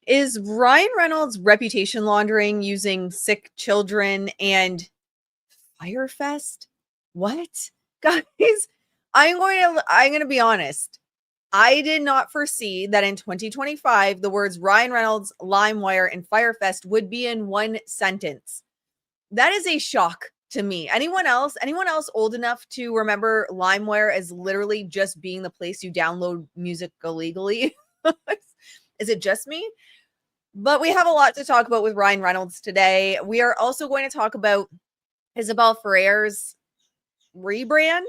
Is Ryan Reynolds reputation laundering using sick children and Fyre Fest? What? Guys, I'm going to be honest. I did not foresee that in 2025 the words Ryan Reynolds, Limewire, and Fyre Fest would be in one sentence. That is a shock to me. Anyone else old enough to remember Limewire as literally just being the place you download music illegally? Is it just me? But we have a lot to talk about with Ryan Reynolds today. We are also going to talk about Isabela Ferrer's rebrand.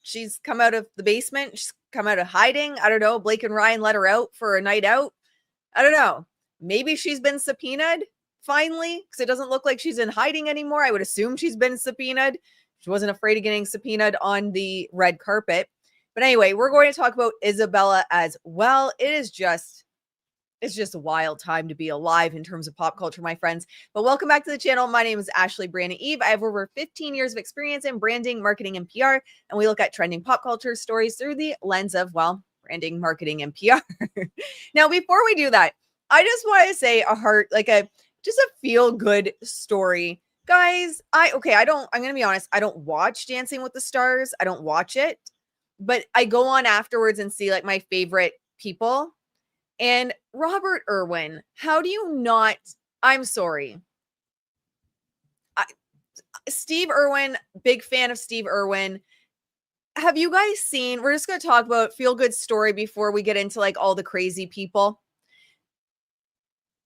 She's come out of the basement. She's come out of hiding. I don't know. Blake and Ryan let her out for a night out. I don't know. Maybe she's been subpoenaed finally, because it doesn't look like she's in hiding anymore. I would assume she's been subpoenaed. She wasn't afraid of getting subpoenaed on the red carpet. But anyway, we're going to talk about Isabela as well. It's just a wild time to be alive in terms of pop culture, my friends. But welcome back to the channel. My name is Ashley Briana Eve. I have over 15 years of experience in branding, marketing, and PR. And we look at trending pop culture stories through the lens of, well, branding, marketing, and PR. Now, before we do that, I just want to say just a feel-good story. Guys, I'm going to be honest. I don't watch Dancing with the Stars. I don't watch it. But I go on afterwards and see like my favorite people. And Robert Irwin, how do you not? I'm sorry. Steve Irwin, big fan of Steve Irwin. Have you guys seen? We're just going to talk about feel-good story before we get into like all the crazy people.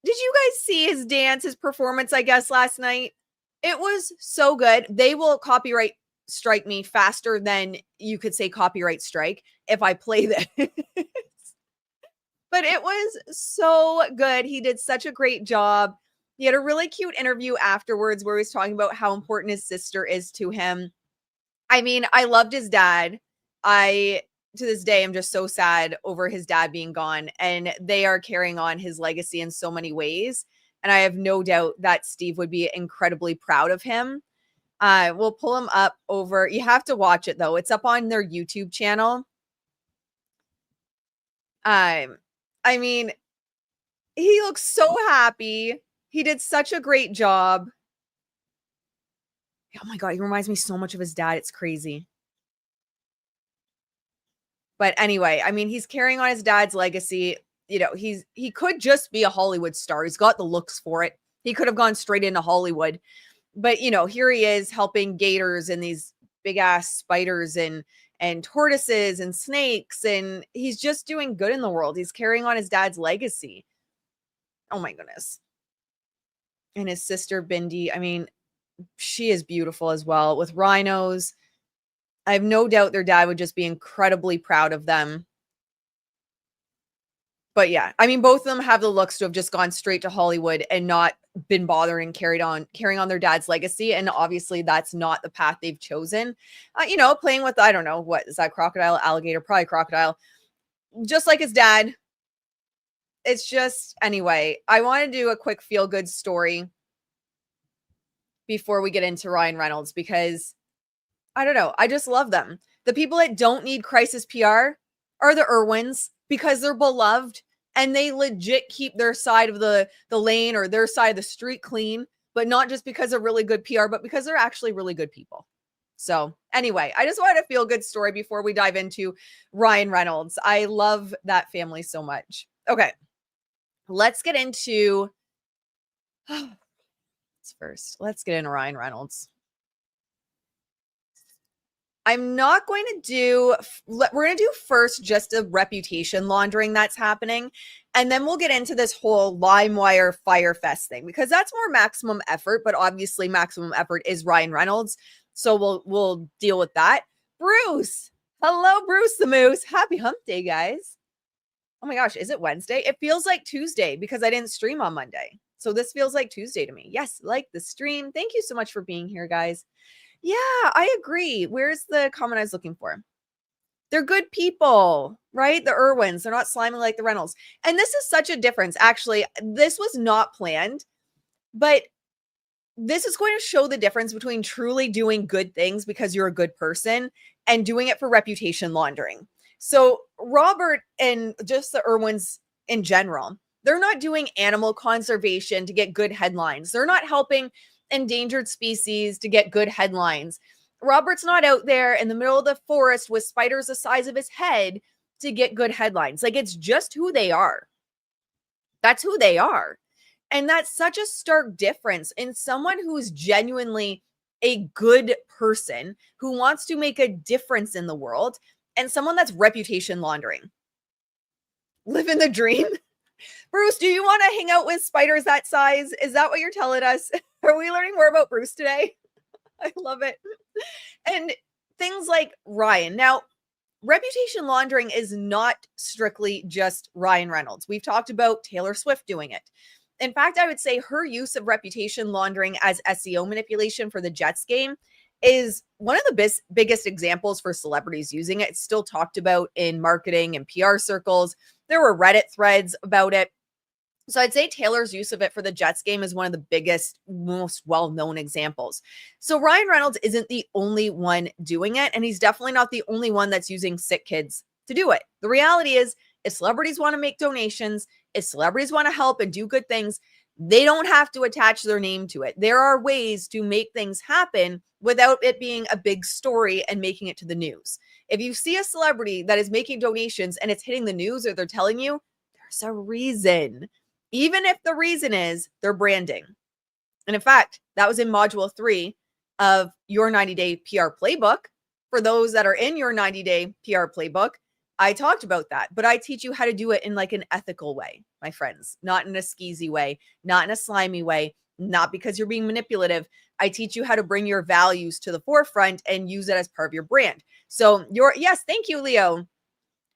Did you guys see his dance, his performance, I guess, last night? It was so good. They will copyright strike me faster than you could say copyright strike if I play this. But it was so good. He did such a great job. He had a really cute interview afterwards where he was talking about how important his sister is to him. I mean, I loved his dad. To this day, I'm just so sad over his dad being gone, and they are carrying on his legacy in so many ways. And I have no doubt that Steve would be incredibly proud of him. We'll pull him up over. You have to watch it though. It's up on their YouTube channel. I mean, he looks so happy. He did such a great job. Oh my God, he reminds me so much of his dad. It's crazy. But anyway, I mean, he's carrying on his dad's legacy. You know, he could just be a Hollywood star. He's got the looks for it. He could have gone straight into Hollywood. But, you know, here he is helping gators and these big ass spiders and tortoises and snakes. And he's just doing good in the world. He's carrying on his dad's legacy. Oh my goodness. And his sister, Bindi, I mean, she is beautiful as well with rhinos. I have no doubt their dad would just be incredibly proud of them. But yeah, I mean, both of them have the looks to have just gone straight to Hollywood and not been bothering carrying on their dad's legacy. And obviously that's not the path they've chosen. You know, playing with, I don't know, what is that, crocodile, alligator, probably crocodile, just like his dad. It's just, anyway, I want to do a quick feel-good story before we get into Ryan Reynolds, because I don't know, I just love them. The people that don't need crisis PR are the Irwins, because they're beloved and they legit keep their side of the lane or their side of the street clean, but not just because they're really good PR, but because they're actually really good people. So anyway, I just wanted a feel good story before we dive into Ryan Reynolds. I love that family so much. Okay, let's get into let's get into Ryan Reynolds. I'm not going to do, we're going to do first just a reputation laundering that's happening. And then we'll get into this whole Limewire Fyre Fest thing, because that's more maximum effort, but obviously maximum effort is Ryan Reynolds. So we'll deal with that. Bruce. Hello, Bruce the Moose. Happy hump day, guys. Oh my gosh, is it Wednesday? It feels like Tuesday because I didn't stream on Monday. So this feels like Tuesday to me. Yes, like the stream. Thank you so much for being here, guys. Yeah, I agree. Where's the comment I was looking for? They're good people, right? The Irwins, they're not slimy like the Reynolds. And this is such a difference. Actually, this was not planned, but this is going to show the difference between truly doing good things because you're a good person and doing it for reputation laundering. So Robert and just the Irwins in general, They're not doing animal conservation to get good headlines. They're not helping endangered species to get good headlines. Robert's not out there in the middle of the forest with spiders the size of his head to get good headlines. Like, it's just who they are. That's who they are. And that's such a stark difference in someone who's genuinely a good person who wants to make a difference in the world and someone that's reputation laundering. Living the dream. Bruce, do you want to hang out with spiders that size? Is that what you're telling us? Are we learning more about Bruce today? I love it. And things like Ryan. Now, reputation laundering is not strictly just Ryan Reynolds. We've talked about Taylor Swift doing it. In fact, I would say her use of reputation laundering as SEO manipulation for the Jets game is one of the biggest examples for celebrities using it. It's still talked about in marketing and PR circles. There were Reddit threads about it. So I'd say Taylor's use of it for the Jets game is one of the biggest, most well-known examples. So Ryan Reynolds isn't the only one doing it, and he's definitely not the only one that's using sick kids to do it. The reality is, if celebrities want to make donations, if celebrities want to help and do good things, they don't have to attach their name to it. There are ways to make things happen without it being a big story and making it to the news. If you see a celebrity that is making donations and it's hitting the news or they're telling you, there's a reason. Even if the reason is their branding. And in fact, that was in module 3 of your 90-day PR playbook. For those that are in your 90-day PR playbook, I talked about that, but I teach you how to do it in like an ethical way, my friends, not in a skeezy way, not in a slimy way, not because you're being manipulative. I teach you how to bring your values to the forefront and use it as part of your brand. So yes, thank you, Leo.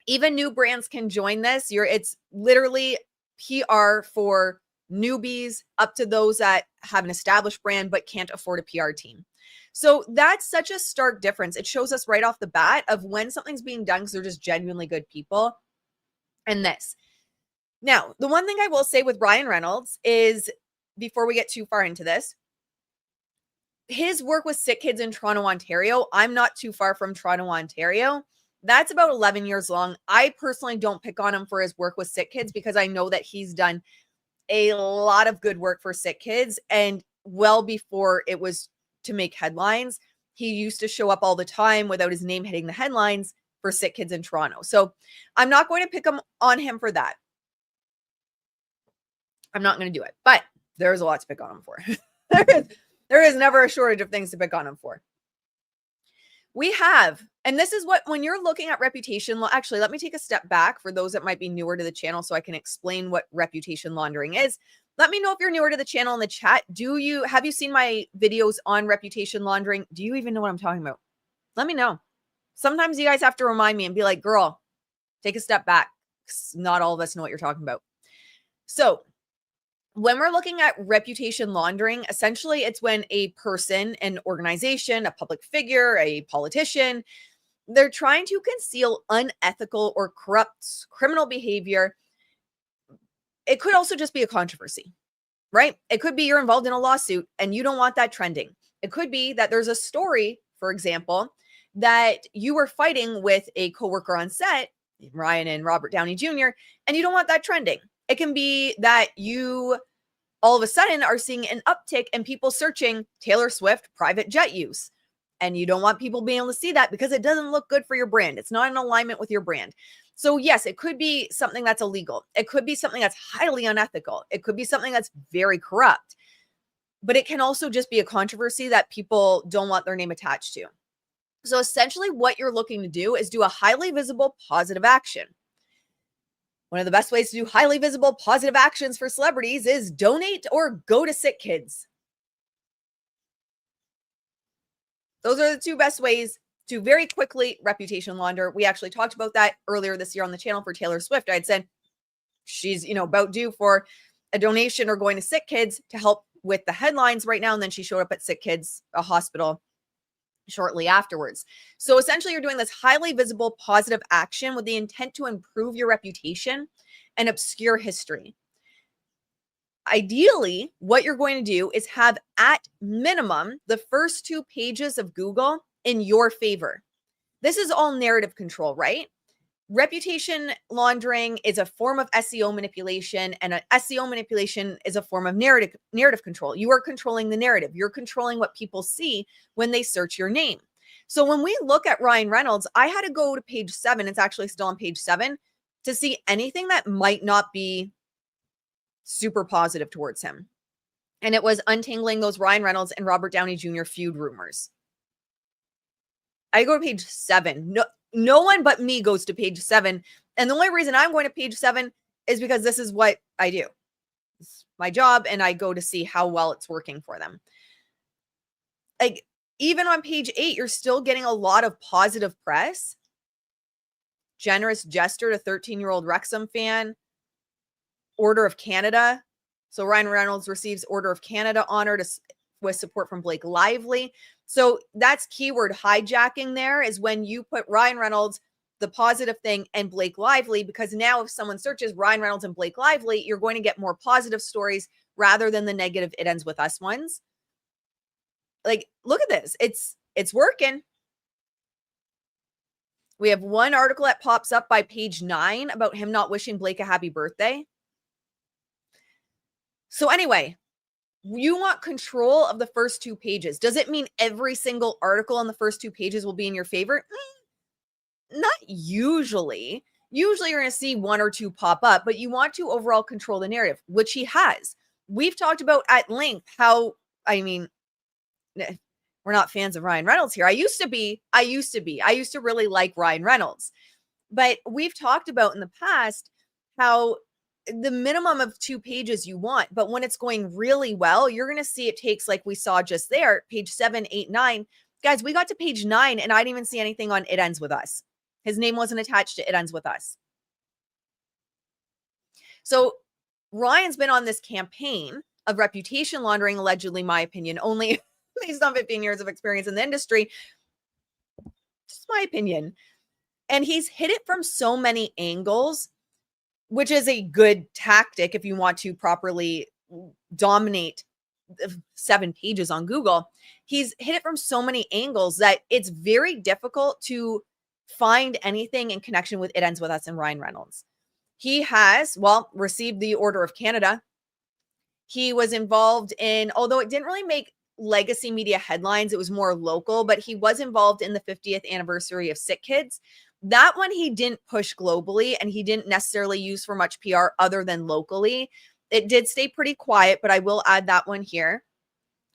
Even new brands can join this. It's literally PR for newbies up to those that have an established brand but can't afford a PR team. So that's such a stark difference. It shows us right off the bat of when something's being done because they're just genuinely good people. And this. Now, the one thing I will say with Ryan Reynolds is, before we get too far into this, his work with sick kids in Toronto, Ontario, I'm not too far from Toronto, Ontario. That's about 11 years long. I personally don't pick on him for his work with sick kids because I know that he's done a lot of good work for sick kids. And well before it was to make headlines, he used to show up all the time without his name hitting the headlines for sick kids in Toronto. So I'm not going to pick on him for that. I'm not going to do it, but there's a lot to pick on him for. there is never a shortage of things to pick on him for. We have, and this is what, when you're looking at reputation, actually, let me take a step back for those that might be newer to the channel so I can explain what reputation laundering is. Let me know if you're newer to the channel in the chat. Have you seen my videos on reputation laundering? Do you even know what I'm talking about? Let me know. Sometimes you guys have to remind me and be like, girl, take a step back. Not all of us know what you're talking about. So when we're looking at reputation laundering, essentially it's when a person, an organization, a public figure, a politician, they're trying to conceal unethical or corrupt criminal behavior. It could also just be a controversy, right? It could be you're involved in a lawsuit and you don't want that trending. It could be that there's a story, for example, that you were fighting with a coworker on set, Ryan and Robert Downey Jr., and you don't want that trending. It can be that you all of a sudden are seeing an uptick in people searching Taylor Swift private jet use. And you don't want people being able to see that because it doesn't look good for your brand. It's not in alignment with your brand. So yes, it could be something that's illegal. It could be something that's highly unethical. It could be something that's very corrupt. But it can also just be a controversy that people don't want their name attached to. So essentially what you're looking to do is do a highly visible positive action. One of the best ways to do highly visible positive actions for celebrities is donate or go to sick kids. Those are the two best ways to very quickly reputation launder. We actually talked about that earlier this year on the channel for Taylor Swift. I had said she's, about due for a donation or going to sick kids to help with the headlines right now. And then she showed up at sick kids, a hospital, shortly afterwards. So essentially you're doing this highly visible positive action with the intent to improve your reputation and obscure history. Ideally, what you're going to do is have at minimum the first 2 pages of Google in your favor. This is all narrative control, right? reputation laundering is a form of SEO manipulation, and an SEO manipulation is a form of narrative control. You are controlling the narrative. You're controlling what people see when they search your name. So when we look at Ryan Reynolds, I had to go to page 7. It's actually still on page 7 to see anything that might not be super positive towards him. And it was untangling those Ryan Reynolds and Robert Downey Jr. feud rumors. I go to page 7. No one but me goes to page 7. And the only reason I'm going to page 7 is because this is what I do. It's my job, and I go to see how well it's working for them. Like, even on page 8, you're still getting a lot of positive press. Generous gesture to 13-year-old Wrexham fan. Order of Canada. So Ryan Reynolds receives Order of Canada honor with support from Blake Lively. So that's keyword hijacking there, is when you put Ryan Reynolds, the positive thing, and Blake Lively, because now if someone searches Ryan Reynolds and Blake Lively, you're going to get more positive stories rather than the negative "it ends with us" ones. Like, look at this. It's working. We have one article that pops up by page 9 about him not wishing Blake a happy birthday. So anyway, you want control of the first 2 pages. Does it mean every single article on the first 2 pages will be in your favor? Not usually. Usually you're going to see 1 or 2 pop up, but you want to overall control the narrative, which he has. We've talked about at length how, I mean, we're not fans of Ryan Reynolds here. I used to really like Ryan Reynolds. But we've talked about in the past how the minimum of 2 pages you want, but when it's going really well, you're going to see it takes, like we saw just there, page 7, 8, 9. Guys, we got to page 9 and I didn't even see anything on "It Ends With Us." His name wasn't attached to "It Ends With Us." So Ryan's been on this campaign of reputation laundering, allegedly, my opinion, only based on 15 years of experience in the industry. Just my opinion. And he's hit it from so many angles, which is a good tactic if you want to properly dominate 7 pages on Google. He's hit it from so many angles that it's very difficult to find anything in connection with "It Ends With Us" and Ryan Reynolds. He has, received the Order of Canada. He was involved in, although it didn't really make legacy media headlines, it was more local, but he was involved in the 50th anniversary of Sick Kids. That one he didn't push globally, and he didn't necessarily use for much PR other than locally. It did stay pretty quiet, but I will add that one here.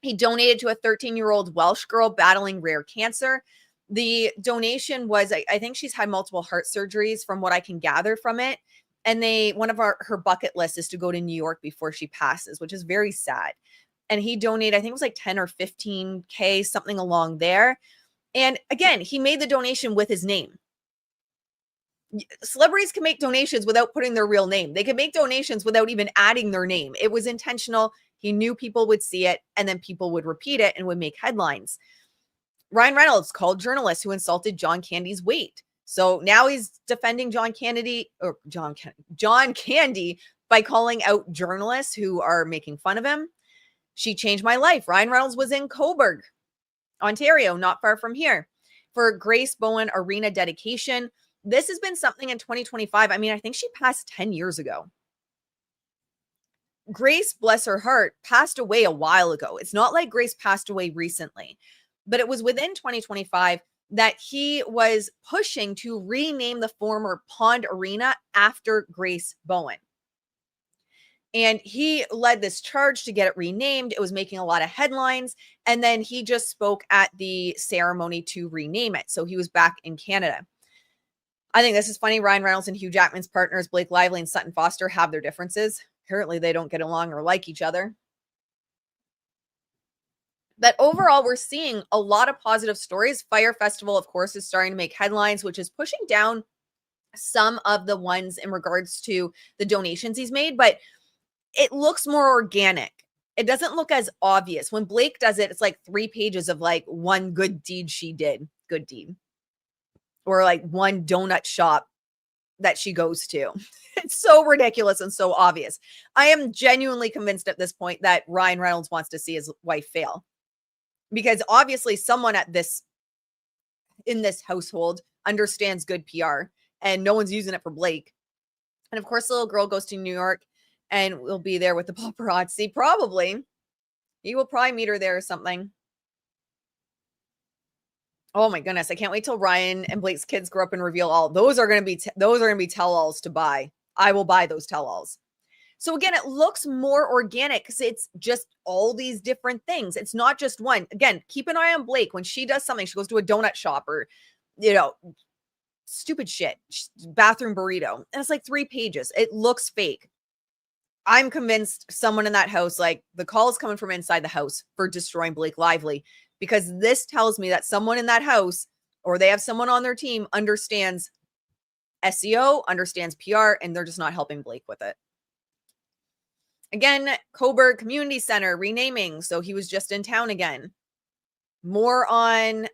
He donated to a 13-year-old Welsh girl battling rare cancer. The donation was, I think she's had multiple heart surgeries from what I can gather from it. And one of her bucket list is to go to New York before she passes, which is very sad. And he donated, I think it was like 10 or 15K, something along there. And again, he made the donation with his name. Celebrities can make donations without putting their real name. They can make donations without even adding their name. It was intentional. He knew people would see it, and then people would repeat it and would make headlines. Ryan Reynolds called journalists who insulted John Candy's weight. So now he's defending John Candy by calling out journalists who are making fun of him. She changed my life. Ryan Reynolds was in Cobourg, Ontario, not far from here, for Grace Bowen Arena dedication. This has been something in 2025. I mean, I think she passed 10 years ago. Grace, bless her heart, passed away a while ago. It's not like Grace passed away recently, but it was within 2025 that he was pushing to rename the former Pond Arena after Grace Bowen. And he led this charge to get it renamed. It was making a lot of headlines. And then he just spoke at the ceremony to rename it. So he was back in Canada. I think this is funny. Ryan Reynolds and Hugh Jackman's partners, Blake Lively and Sutton Foster, have their differences. Apparently they don't get along or like each other. But overall, we're seeing a lot of positive stories. Fyre Festival, of course, is starting to make headlines, which is pushing down some of the ones in regards to the donations he's made. But it looks more organic. It doesn't look as obvious. When Blake does it, it's like 3 pages of like one good deed she did. Good deed. Or like one donut shop that she goes to. It's so ridiculous and so obvious. I am genuinely convinced at this point that Ryan Reynolds wants to see his wife fail. Because obviously someone in this household understands good PR and no one's using it for Blake. And of course, the little girl goes to New York and will be there with the paparazzi. Probably. He will probably meet her there or something. Oh my goodness. I can't wait till Ryan and Blake's kids grow up and reveal all. Those are going to be tell-alls to buy. I will buy those tell-alls. So again, it looks more organic because it's just all these different things. It's not just one. Again, keep an eye on Blake. When she does something, she goes to a donut shop or, stupid shit, bathroom burrito. And it's like 3 pages. It looks fake. I'm convinced someone in that house, like the call is coming from inside the house for destroying Blake Lively, because this tells me that someone in that house, or they have someone on their team, understands SEO, understands PR, and they're just not helping Blake with it. Again, Coburg Community Center renaming. So he was just in town again. More on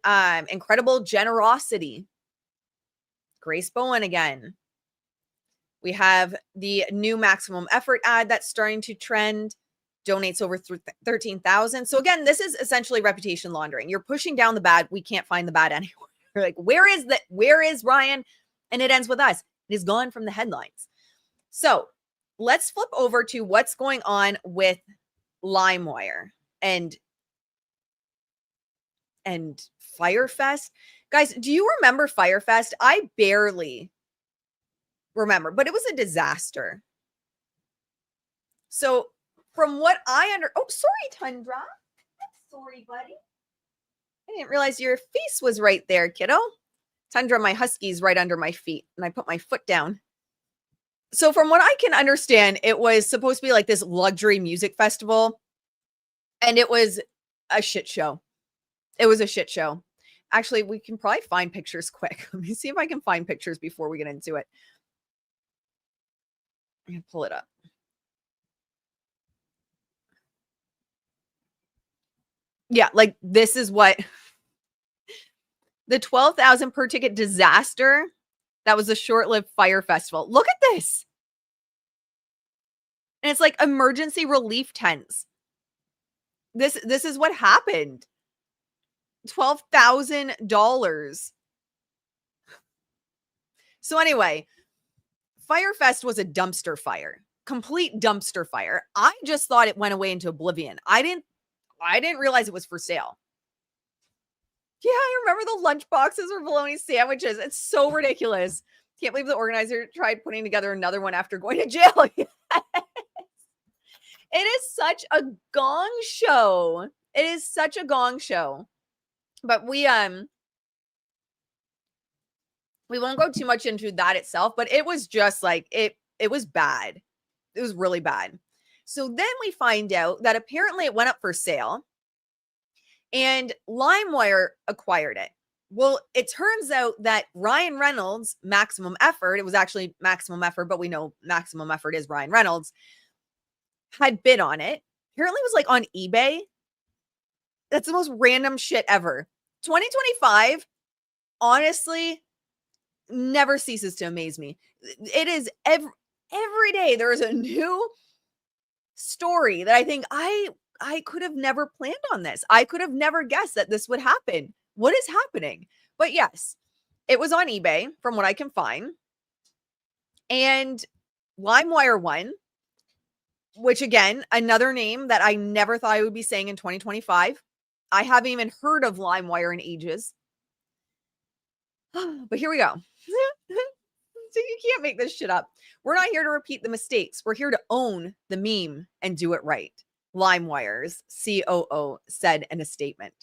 incredible generosity. Grace Bowen again. We have the new maximum effort ad that's starting to trend. Donates over 13,000. So again, this is essentially reputation laundering. You're pushing down the bad. We can't find the bad anywhere. You're like, where is Ryan? And it ends with us. It is gone from the headlines. So let's flip over to what's going on with Limewire and Fyre Fest. Guys, do you remember Fyre Fest? I barely remember, but it was a disaster. So from what oh, sorry, Tundra. Sorry, buddy. I didn't realize your face was right there, kiddo. Tundra, my husky's right under my feet, and I put my foot down. So from what I can understand, it was supposed to be like this luxury music festival, and it was a shit show. It was a shit show. Actually, we can probably find pictures quick. Let me see if I can find pictures before we get into it. I'm going to pull it up. Yeah, like this is what the 12,000 per ticket disaster. That was a short-lived Fyre Festival. Look at this. And it's like emergency relief tents. This is what happened. $12,000. So anyway, Fyre Fest was a dumpster fire. Complete dumpster fire. I just thought it went away into oblivion. I didn't realize it was for sale. Yeah, I remember the lunch boxes or bologna sandwiches. It's so ridiculous. Can't believe the organizer tried putting together another one after going to jail. Yes. It is such a gong show. It is such a gong show. But we won't go too much into that itself, but it was just like it was bad. It was really bad. So then we find out that apparently it went up for sale and Limewire acquired it. Well, it turns out that Ryan Reynolds, Maximum Effort, it was actually Maximum Effort, but we know Maximum Effort is Ryan Reynolds, had bid on it. Apparently it was like on eBay. That's the most random shit ever. 2025, honestly, never ceases to amaze me. It is every day there is a new story that I think I could have never planned on this. I could have never guessed that this would happen. What is happening? But yes, it was on eBay from what I can find. And Limewire won, which again, another name that I never thought I would be saying in 2025. I haven't even heard of Limewire in ages. But here we go. So you can't make this shit up. We're not here to repeat the mistakes. We're here to own the meme and do it right. Limewire's COO said in a statement.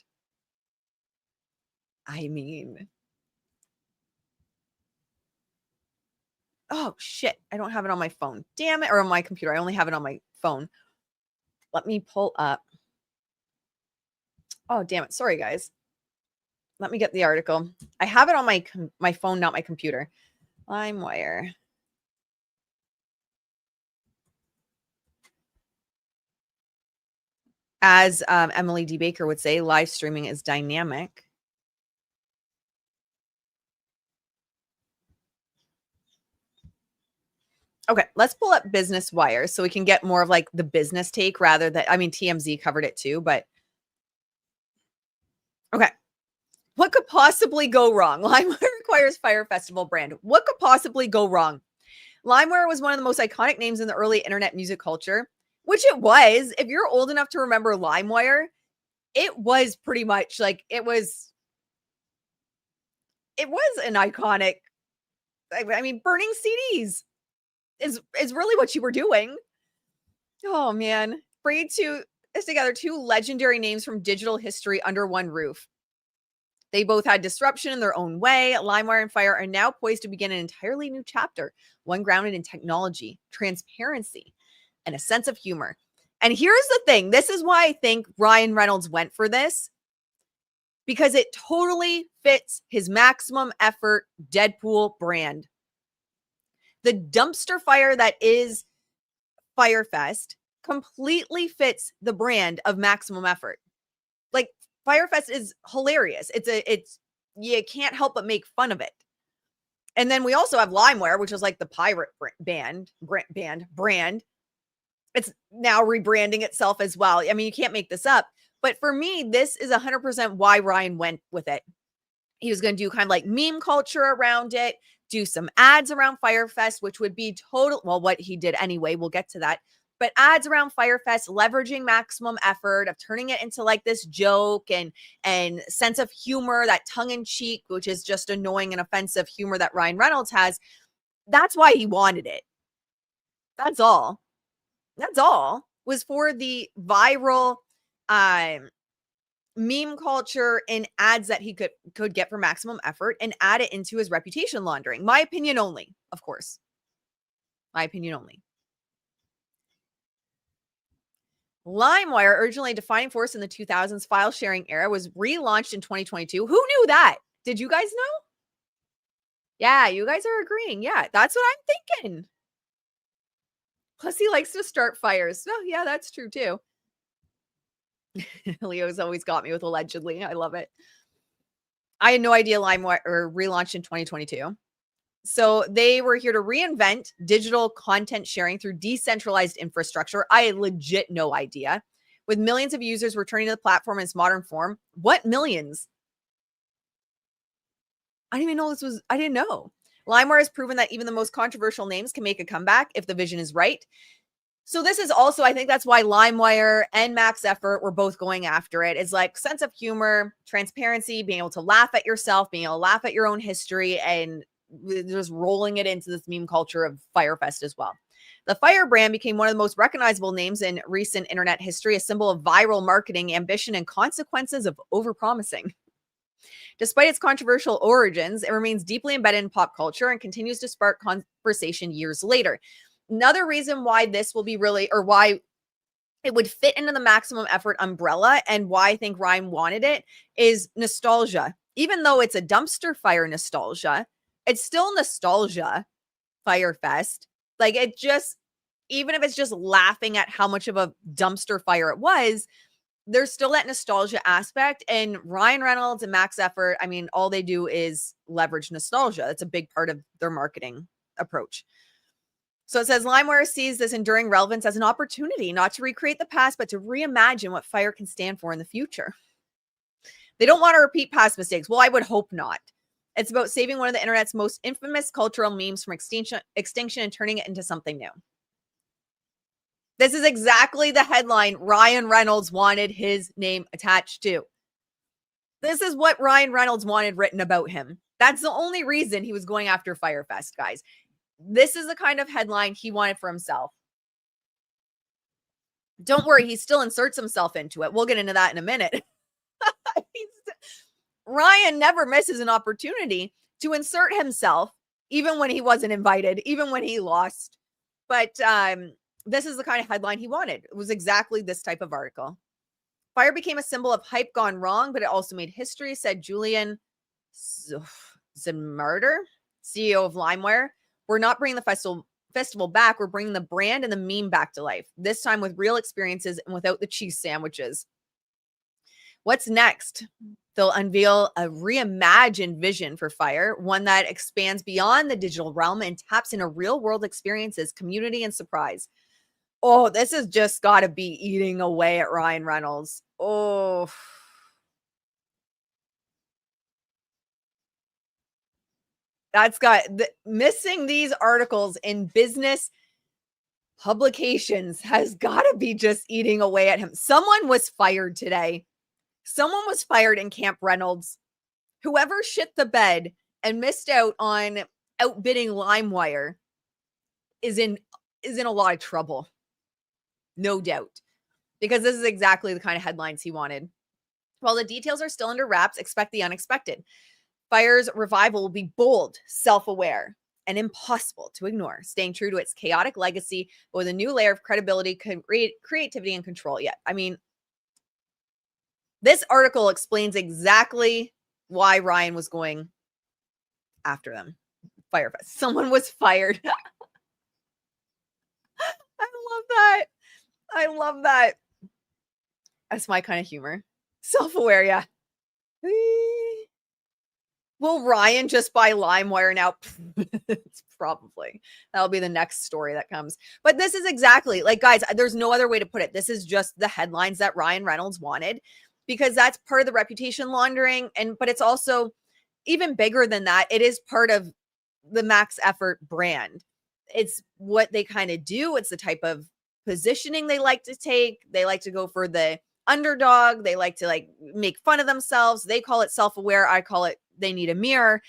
I mean, oh shit. I don't have it on my phone. Damn it. Or on my computer. I only have it on my phone. Let me pull up. Oh, damn it. Sorry, guys. Let me get the article. I have it on my phone, not my computer. Limewire. As Emily D. Baker would say, live streaming is dynamic. Okay, let's pull up Business Wire so we can get more of like the business take rather than, I mean, TMZ covered it too, but okay. What could possibly go wrong? Limewire requires Fyre Festival brand. What could possibly go wrong? Limewire was one of the most iconic names in the early internet music culture, which it was. If you're old enough to remember Limewire, it was pretty much like it was an iconic. I mean, burning CDs is really what you were doing. Oh man, bringing together two legendary names from digital history under one roof. They both had disruption in their own way. Limewire and Fyre are now poised to begin an entirely new chapter, one grounded in technology, transparency, and a sense of humor. And here's the thing. This is why I think Ryan Reynolds went for this, because it totally fits his maximum effort Deadpool brand. The dumpster fire that is Fyre Fest completely fits the brand of maximum effort. Like, Fyre Fest is hilarious. It's you can't help but make fun of it. And then we also have Limewire, which is like the pirate brand. It's now rebranding itself as well. I mean, you can't make this up. But for me, this is 100% why Ryan went with it. He was going to do kind of like meme culture around it, do some ads around Fyre Fest, which would be total. Well, what he did anyway, we'll get to that. But ads around Fyre Fest, leveraging maximum effort of turning it into like this joke and sense of humor, that tongue in cheek, which is just annoying and offensive humor that Ryan Reynolds has. That's why he wanted it. That's all. That's all. Was for the viral meme culture and ads that he could get for maximum effort and add it into his reputation laundering. My opinion only, of course. My opinion only. Limewire, originally a defining force in the 2000s file sharing era, was relaunched in 2022. Who knew that? Did you guys know? Yeah, you guys are agreeing. Yeah, that's what I'm thinking. Plus, he likes to start fires. Oh, yeah, that's true too. Leo's always got me with allegedly. I love it. I had no idea Limewire relaunched in 2022. So they were here to reinvent digital content sharing through decentralized infrastructure. I had legit no idea. With millions of users returning to the platform in its modern form. What millions? I didn't even know I didn't know. Limewire has proven that even the most controversial names can make a comeback if the vision is right. So this is also, I think that's why Limewire and Max Effort were both going after it. It's like sense of humor, transparency, being able to laugh at yourself, being able to laugh at your own history, and just rolling it into this meme culture of Fyre Fest as well. The Fyre brand became one of the most recognizable names in recent internet history, a symbol of viral marketing, ambition, and consequences of overpromising. Despite its controversial origins, it remains deeply embedded in pop culture and continues to spark conversation years later. Another reason why this will be really, or why it would fit into the maximum effort umbrella and why I think Ryan wanted it, is nostalgia. Even though it's a dumpster fire nostalgia, it's still nostalgia, Fyre Fest. Like, it just, even if it's just laughing at how much of a dumpster fire it was, there's still that nostalgia aspect. And Ryan Reynolds and Max Effort, I mean, all they do is leverage nostalgia. That's a big part of their marketing approach. So it says Limewire sees this enduring relevance as an opportunity not to recreate the past, but to reimagine what Fyre can stand for in the future. They don't want to repeat past mistakes. Well, I would hope not. It's about saving one of the internet's most infamous cultural memes from extinction and turning it into something new. This is exactly the headline Ryan Reynolds wanted his name attached to. This is what Ryan Reynolds wanted written about him. That's the only reason he was going after Fyre Fest, guys. This is the kind of headline he wanted for himself. Don't worry, he still inserts himself into it. We'll get into that in a minute. Ryan never misses an opportunity to insert himself, even when he wasn't invited, even when he lost. But this is the kind of headline he wanted. It was exactly this type of article. Fyre became a symbol of hype gone wrong, but it also made history, said Julian Zimmerder, CEO of Limewire. We're not bringing the festival back. We're bringing the brand and the meme back to life, this time with real experiences and without the cheese sandwiches. What's next? They'll unveil a reimagined vision for Fyre, one that expands beyond the digital realm and taps into real-world experiences, community, and surprise. Oh, this has just got to be eating away at Ryan Reynolds. Oh. That's got missing these articles in business publications has got to be just eating away at him. Someone was fired today. Someone was fired in Camp Reynolds. Whoever shit the bed and missed out on outbidding Limewire is in a lot of trouble. No doubt. Because this is exactly the kind of headlines he wanted. While the details are still under wraps, expect the unexpected. Fyre's revival will be bold, self-aware, and impossible to ignore, staying true to its chaotic legacy, but with a new layer of credibility, creativity, and control. Yeah, I mean, this article explains exactly why Ryan was going after them. Fyre Fest. Someone was fired. I love that. I love that. That's my kind of humor. Self-aware, yeah. Will Ryan just buy Limewire now? It's probably. That'll be the next story that comes. But this is exactly, like, guys, there's no other way to put it. This is just the headlines that Ryan Reynolds wanted, because that's part of the reputation laundering. But it's also even bigger than that. It is part of the Max Effort brand. It's what they kind of do. It's the type of positioning they like to take. They like to go for the underdog. They like to like make fun of themselves. They call it self-aware. I call it they need a mirror.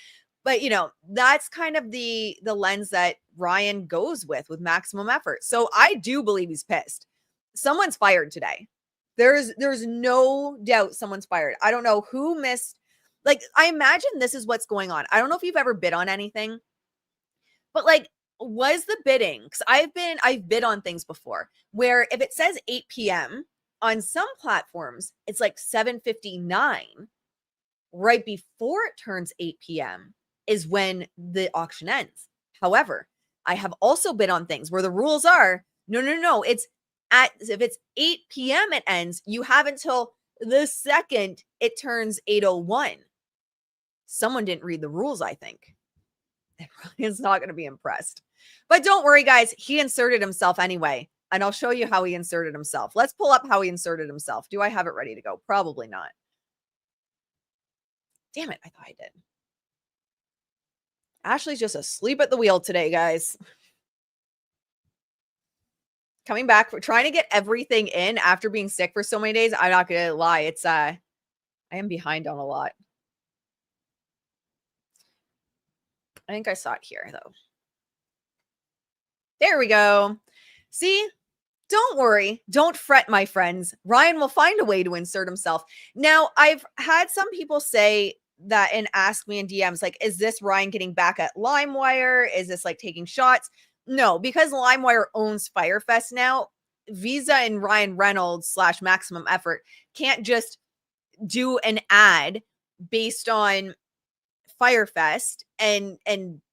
But you know, that's kind of the lens that Ryan goes with maximum effort. So I do believe he's pissed. Someone's fired today. There's no doubt someone's fired. I don't know who missed. Like, I imagine this is what's going on. I don't know if you've ever bid on anything, but like, was the bidding? Because I've bid on things before where if it says 8 p.m. on some platforms, it's like 7:59. Right before it turns 8 p.m. is when the auction ends. However, I have also bid on things where the rules are, no. If it's 8 p.m. it ends, you have until the second it turns 8:01. Someone didn't read the rules, I think. Ryan's not going to be impressed. But don't worry, guys. He inserted himself anyway. And I'll show you how he inserted himself. Let's pull up how he inserted himself. Do I have it ready to go? Probably not. Damn it, I thought I did. Ashley's just asleep at the wheel today, guys. Coming back, we're trying to get everything in after being sick for so many days. I'm not going to lie. It's, I am behind on a lot. I think I saw it here, though. There we go. See? Don't worry. Don't fret, my friends. Ryan will find a way to insert himself. Now, I've had some people say that and ask me in DMs, like, is this Ryan getting back at Limewire? Is this like taking shots? No, because Limewire owns Fyre Fest now, Visa and Ryan Reynolds / Maximum Effort can't just do an ad based on Fyre Fest and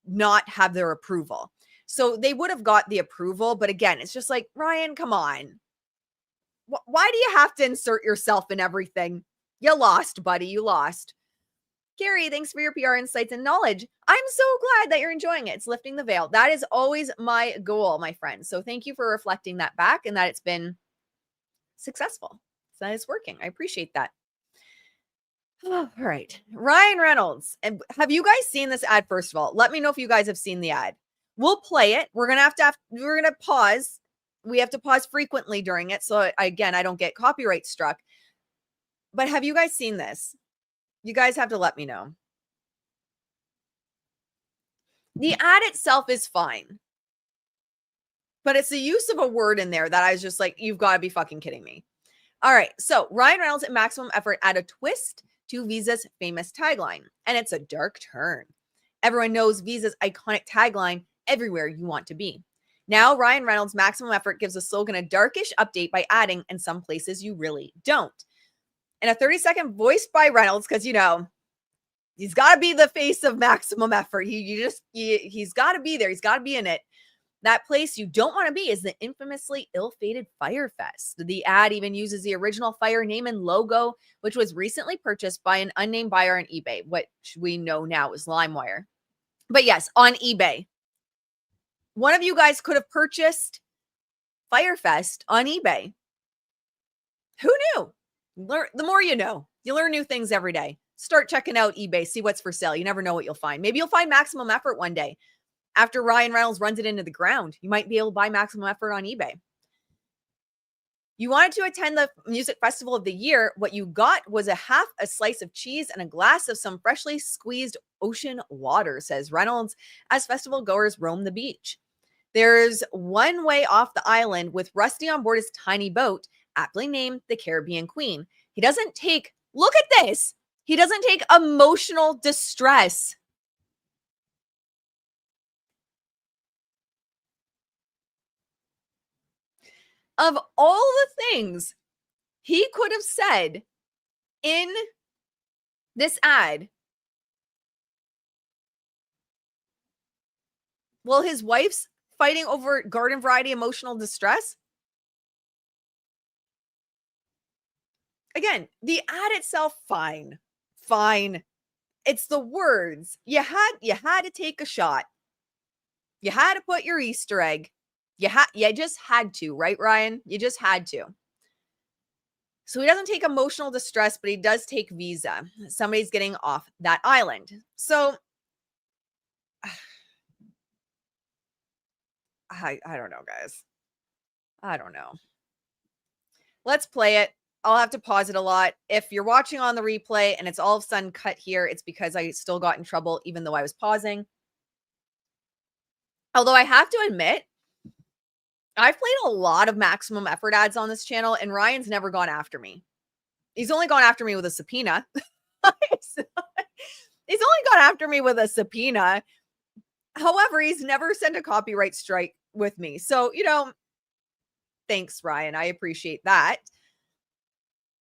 not have their approval. So they would have got the approval. But again, it's just like, Ryan, come on. Why do you have to insert yourself in everything? You lost, buddy. You lost. Carrie, thanks for your PR insights and knowledge. I'm so glad that you're enjoying it. It's lifting the veil. That is always my goal, my friends. So thank you for reflecting that back and that it's been successful. So that it's working. I appreciate that. Oh, all right. Ryan Reynolds. And have you guys seen this ad? First of all, let me know if you guys have seen the ad. We'll play it. We're going to pause. We have to pause frequently during it. So again, I don't get copyright struck. But have you guys seen this? You guys have to let me know. The ad itself is fine. But it's the use of a word in there that I was just like, you've got to be fucking kidding me. All right. So Ryan Reynolds at Maximum Effort add a twist to Visa's famous tagline. And it's a dark turn. Everyone knows Visa's iconic tagline, everywhere you want to be. Now, Ryan Reynolds' Maximum Effort gives the slogan a darkish update by adding, in some places you really don't. And a 30-second voiced by Reynolds, because, you know, he's got to be the face of Maximum Effort. He's got to be there. He's got to be in it. That place you don't want to be is the infamously ill-fated Fyre Fest. The ad even uses the original Fyre name and logo, which was recently purchased by an unnamed buyer on eBay, which we know now is Limewire. But yes, on eBay. One of you guys could have purchased Fyre Fest on eBay. Who knew? The more you know. You learn new things every day. start checking out eBay, see what's for sale. You never know what you'll find. Maybe you'll find Maximum Effort one day. After Ryan Reynolds runs it into the ground, you might be able to buy Maximum Effort on eBay. You wanted to attend the music festival of the year. What you got was half a slice of cheese and a glass of some freshly squeezed ocean water, says Reynolds, as festival goers roam the beach. There's one way off the island with Rusty on board his tiny boat, aptly named the Caribbean Queen. He doesn't take, look at this, he doesn't take emotional distress. Of all the things he could have said in this ad, well, his wife's fighting over garden variety emotional distress. Again, the ad itself, fine. It's the words. You had to take a shot. You had to put your Easter egg. You just had to, right, Ryan? You just had to. So he doesn't take emotional distress, but he does take visa. Somebody's getting off that island. So I don't know, guys. I don't know. Let's play it. I'll have to pause it a lot. If you're watching on the replay and it's all of a sudden cut here, it's because I still got in trouble even though I was pausing. Although I have to admit, I've played a lot of Maximum Effort ads on this channel, and Ryan's never gone after me. He's only gone after me with a subpoena. He's only gone after me with a subpoena. However, he's never sent a copyright strike with me. So, thanks, Ryan. I appreciate that.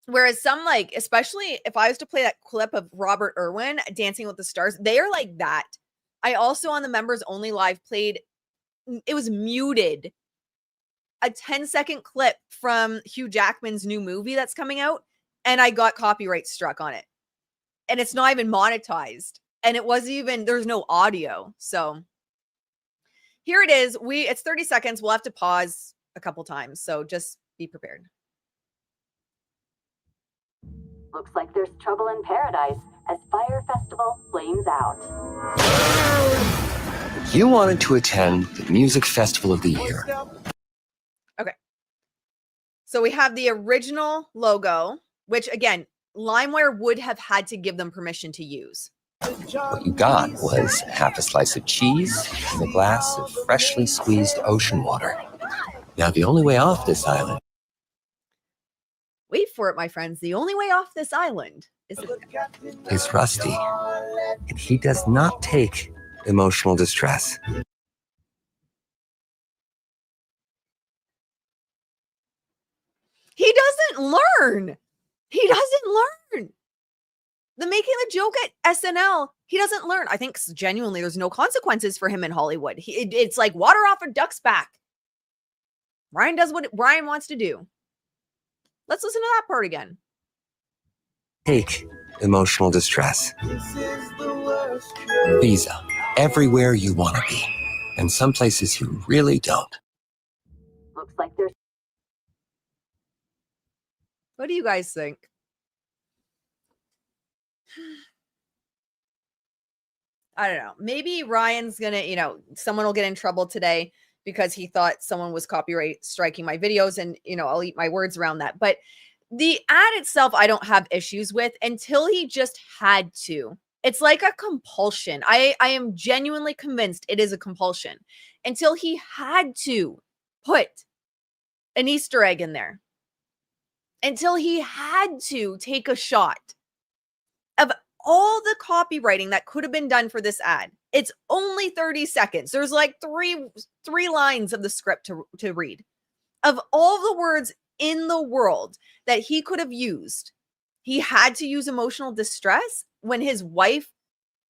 Whereas some, like, especially if I was to play that clip of Robert Irwin, Dancing with the Stars, they are like that. I also, on the members only live, played, it was muted, a 10-second clip from Hugh Jackman's new movie that's coming out, and I got copyright struck on it. And it's not even monetized. And it wasn't even, there's no audio. So here it is. It's 30 seconds. We'll have to pause a couple times. So just be prepared. Looks like there's trouble in paradise as Fyre Festival flames out. You wanted to attend the music festival of the year. Okay. So we have the original logo, which again, Limewire would have had to give them permission to use. What you got was half a slice of cheese and a glass of freshly squeezed ocean water. Now, the only way off this island... Wait for it, my friends. The only way off this island is Rusty, and he does not take emotional distress. He doesn't learn. He doesn't learn. The making the joke at SNL, he doesn't learn. I think genuinely there's no consequences for him in Hollywood. It's like water off a duck's back. Ryan does what Ryan wants to do. Let's listen to that part again. Take emotional distress. Visa, everywhere you want to be, and some places you really don't. Looks like there's... What do you guys think? I don't know. Maybe Ryan's gonna, someone will get in trouble today because he thought someone was copyright striking my videos, and, I'll eat my words around that. But the ad itself, I don't have issues with until he just had to. It's like a compulsion. I am genuinely convinced it is a compulsion until he had to put an Easter egg in there. Until he had to take a shot. Of all the copywriting that could have been done for this ad, it's only 30 seconds. There's like three lines of the script to read. Of all the words in the world that he could have used, he had to use emotional distress when his wife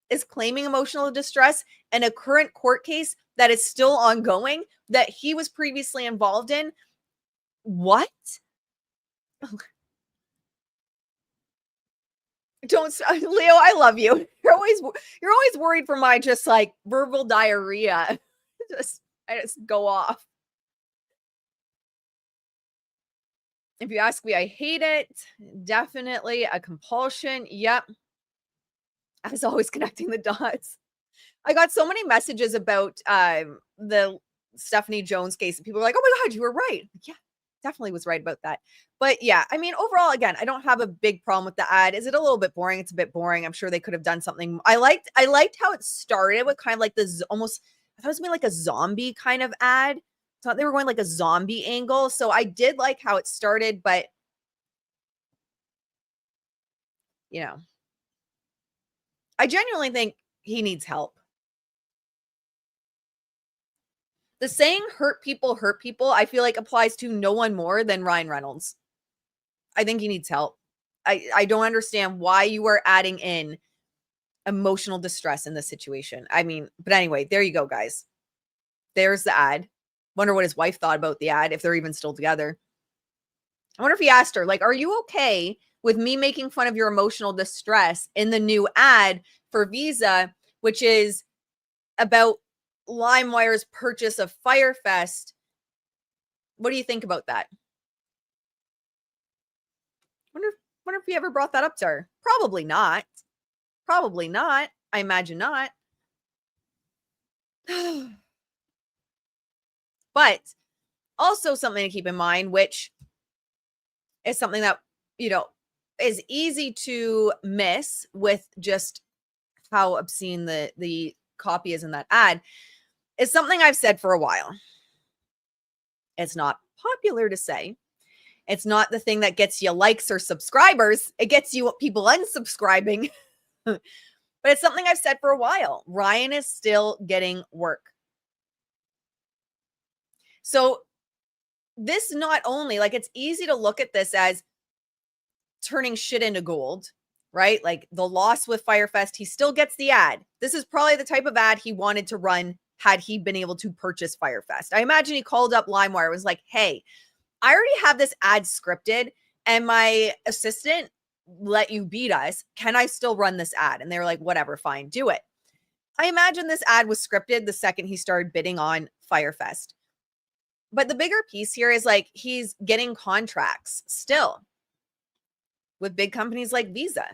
is claiming emotional distress in a current court case that is still ongoing that he was previously involved in. What? Don't, Leo, I love you. You're always worried for my just like verbal diarrhea. I just go off. If you ask me, I hate it. Definitely a compulsion. Yep. As always, connecting the dots. I got so many messages about the Stephanie Jones case, and people were like, "Oh my God, you were right." Yeah, definitely was right about that. But yeah, I mean, overall, again, I don't have a big problem with the ad. Is it a little bit boring? It's a bit boring. I'm sure they could have done something. I liked how it started with kind of like this almost, I thought it was gonna be like a zombie kind of ad. I thought they were going like a zombie angle. So I did like how it started, but you know, I genuinely think he needs help. The saying hurt people, I feel like applies to no one more than Ryan Reynolds. I think he needs help. I don't understand why you are adding in emotional distress in this situation. I mean, but anyway, there you go, guys. There's the ad. Wonder what his wife thought about the ad, if they're even still together. I wonder if he asked her, like, are you okay with me making fun of your emotional distress in the new ad for Visa, which is about Limewire's purchase of Fyre Fest? What do you think about that? Wonder if he ever brought that up to her. Probably not. Probably not. I imagine not. But also something to keep in mind, which is something that, you know, is easy to miss with just how obscene the copy is in that ad, is something I've said for a while. It's not popular to say. It's not the thing that gets you likes or subscribers. It gets you people unsubscribing. But it's something I've said for a while. Ryan is still getting work. So this not only, like, it's easy to look at this as turning shit into gold, right? Like the loss with Fyre Fest, he still gets the ad. This is probably the type of ad he wanted to run had he been able to purchase Fyre Fest. I imagine he called up Limewire, was like, hey, I already have this ad scripted and my assistant let you beat us. Can I still run this ad? And they were like, whatever, fine, do it. I imagine this ad was scripted the second he started bidding on Fyre Fest. But the bigger piece here is like he's getting contracts still with big companies like Visa.